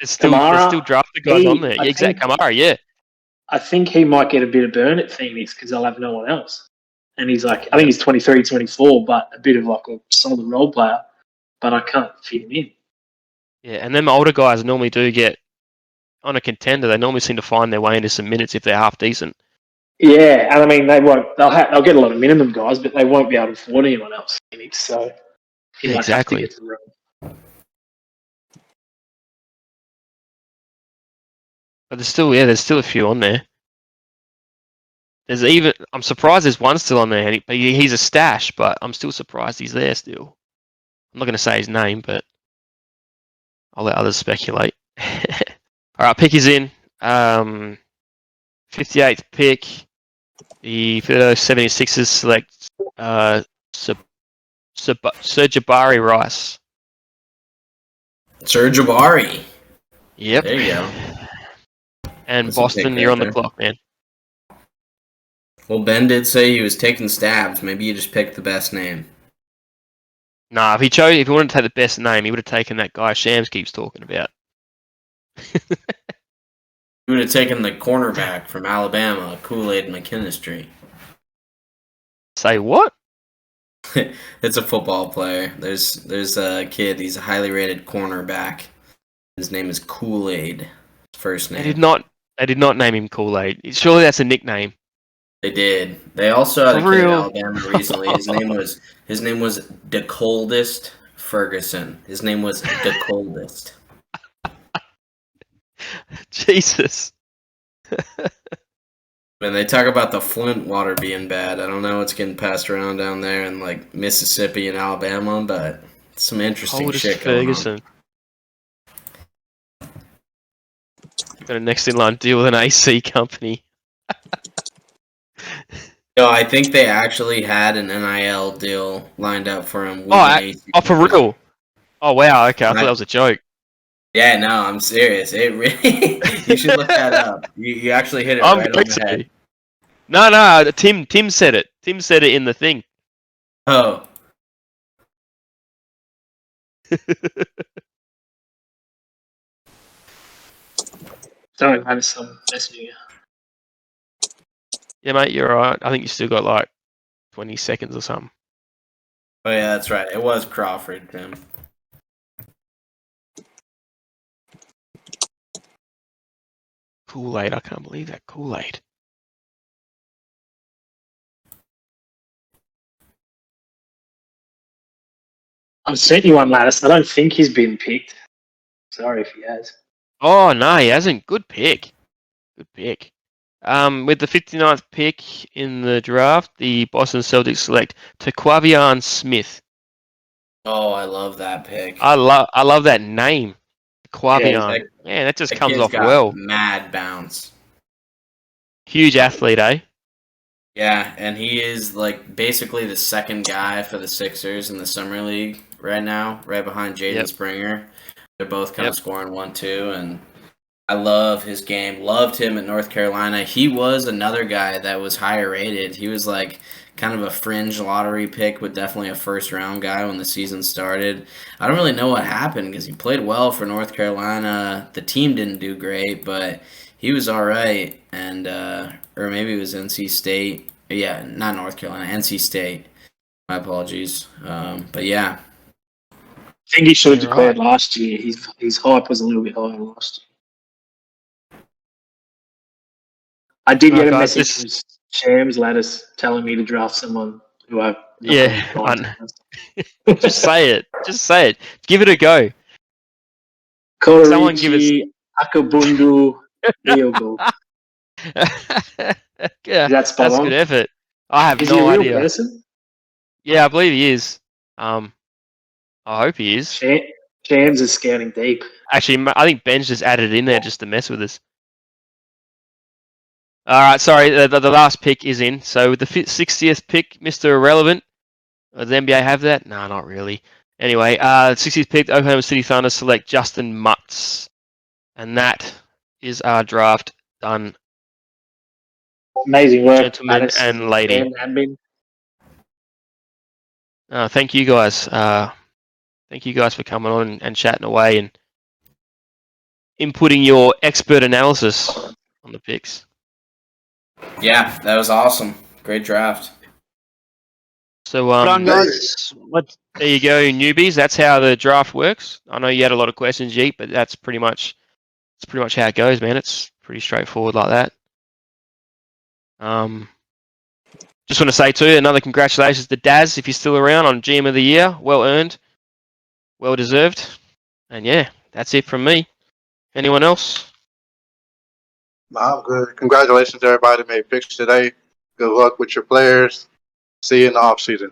there's still Kamara. drafted guys on there. Yeah, exactly. Kamara, yeah. I think he might get a bit of burn at Phoenix because they'll have no one else. And he's like, I think he's 23, 24, but a bit of like a solid role player, but I can't fit him in. Yeah, and them older guys normally do get on a contender. They normally seem to find their way into some minutes if they're half decent. Yeah, and I mean they won't. They'll get a lot of minimum guys, but they won't be able to afford anyone else. Phoenix, so he might Exactly. have to get the room. But there's still a few on there. I'm surprised there's one still on there. He's a stash, but I'm still surprised he's there still. I'm not going to say his name, but I'll let others speculate. All right, pick is in. 58th pick. The Philadelphia 76ers select Sir Jabari Rice. Sir Jabari. Yep. There you go. And That's a Boston, pick you're right on the there. clock, man. Well, Ben did say he was taking stabs. Maybe you just picked the best name. Nah, if he wanted to take the best name, he would have taken that guy Shams keeps talking about. He would have taken the cornerback from Alabama, Kool-Aid McKinstry. Say what? It's a football player. There's a kid. He's a highly rated cornerback. His name is Kool-Aid. First name. They did not name him Kool-Aid. Surely that's a nickname. They did. They also had a For kid in real? Alabama recently. His name was the Coldest Ferguson. His name was the Coldest. Jesus. When they talk about the Flint water being bad, I don't know what's getting passed around down there in like Mississippi and Alabama, but some interesting Coldest shit going Ferguson. Got a next in line deal with an AC company. No, I think they actually had an NIL deal lined up for him. With an AC For real? Oh, wow. Okay, I thought that was a joke. Yeah, no, I'm serious. It really. You should look that up. You actually hit it right on the head. No. Tim said it. Tim said it in the thing. Oh. Sorry, I had some messaging you. Yeah, mate, you're alright. I think you still got like 20 seconds or something. Oh yeah, that's right. It was Crawford, Tim. Kool-Aid. I can't believe that. Kool-Aid. I've sent you one, Lattice. I don't think he's been picked. Sorry if he has. Oh, no, he hasn't. Good pick. Good pick. With the 59th pick in the draft, the Boston Celtics select Taquavion Smith. Oh, I love that pick. I love that name, Taquavion. that- Man, that just The comes kid's off got well. mad bounce. Huge athlete, eh? Yeah, and he is like basically the second guy for the Sixers in the summer league right now, right behind Jaden Yep. Springer. They're both kind Yep. of scoring 1-2, and I love his game. Loved him at North Carolina. He was another guy that was higher rated. He was like kind of a fringe lottery pick, but definitely a first round guy when the season started. I don't really know what happened because he played well for North Carolina. The team didn't do great, but he was all right. And or maybe it was NC State. Yeah, not North Carolina, NC State. My apologies. But yeah, I think he should have Yeah, declared last year. His hype was a little bit higher last year. I did get a guys, message from Shams Lattice telling me to draft someone who I'm not Yeah, going to draft. just say it. Just say it. Give it a go. Someone give us. Kodorichi Akabundu Ryogo. Yeah, Is that spot that's on? good effort. I have Is he no a real idea. person? Yeah, I believe he is. I hope he is. Shams is scouting deep. Actually, I think Ben's just added it in there just to mess with us. All right, sorry, the last pick is in. So with the 60th pick, Mr. Irrelevant. Does the NBA have that? No, not really. Anyway, 60th pick, Oklahoma City Thunder select Justin Mutz. And that is our draft done, Amazing work, gentlemen Lattice and lady. and admin. Thank you guys. Thank you guys for coming on and chatting away and inputting your expert analysis on the picks. yeah, that was awesome. Great draft. So, Well done, guys. there you go, newbies. That's how the draft works. I know you had a lot of questions, Jeep, but that's pretty much how it goes, man. It's pretty straightforward like that. Just want to say too, another congratulations to Daz if you're still around on GM of the Year. Well earned, well deserved, and yeah, that's it from me. Anyone else? Nah, I'm good. Congratulations to everybody that made picks today. Good luck with your players. See you in the off season.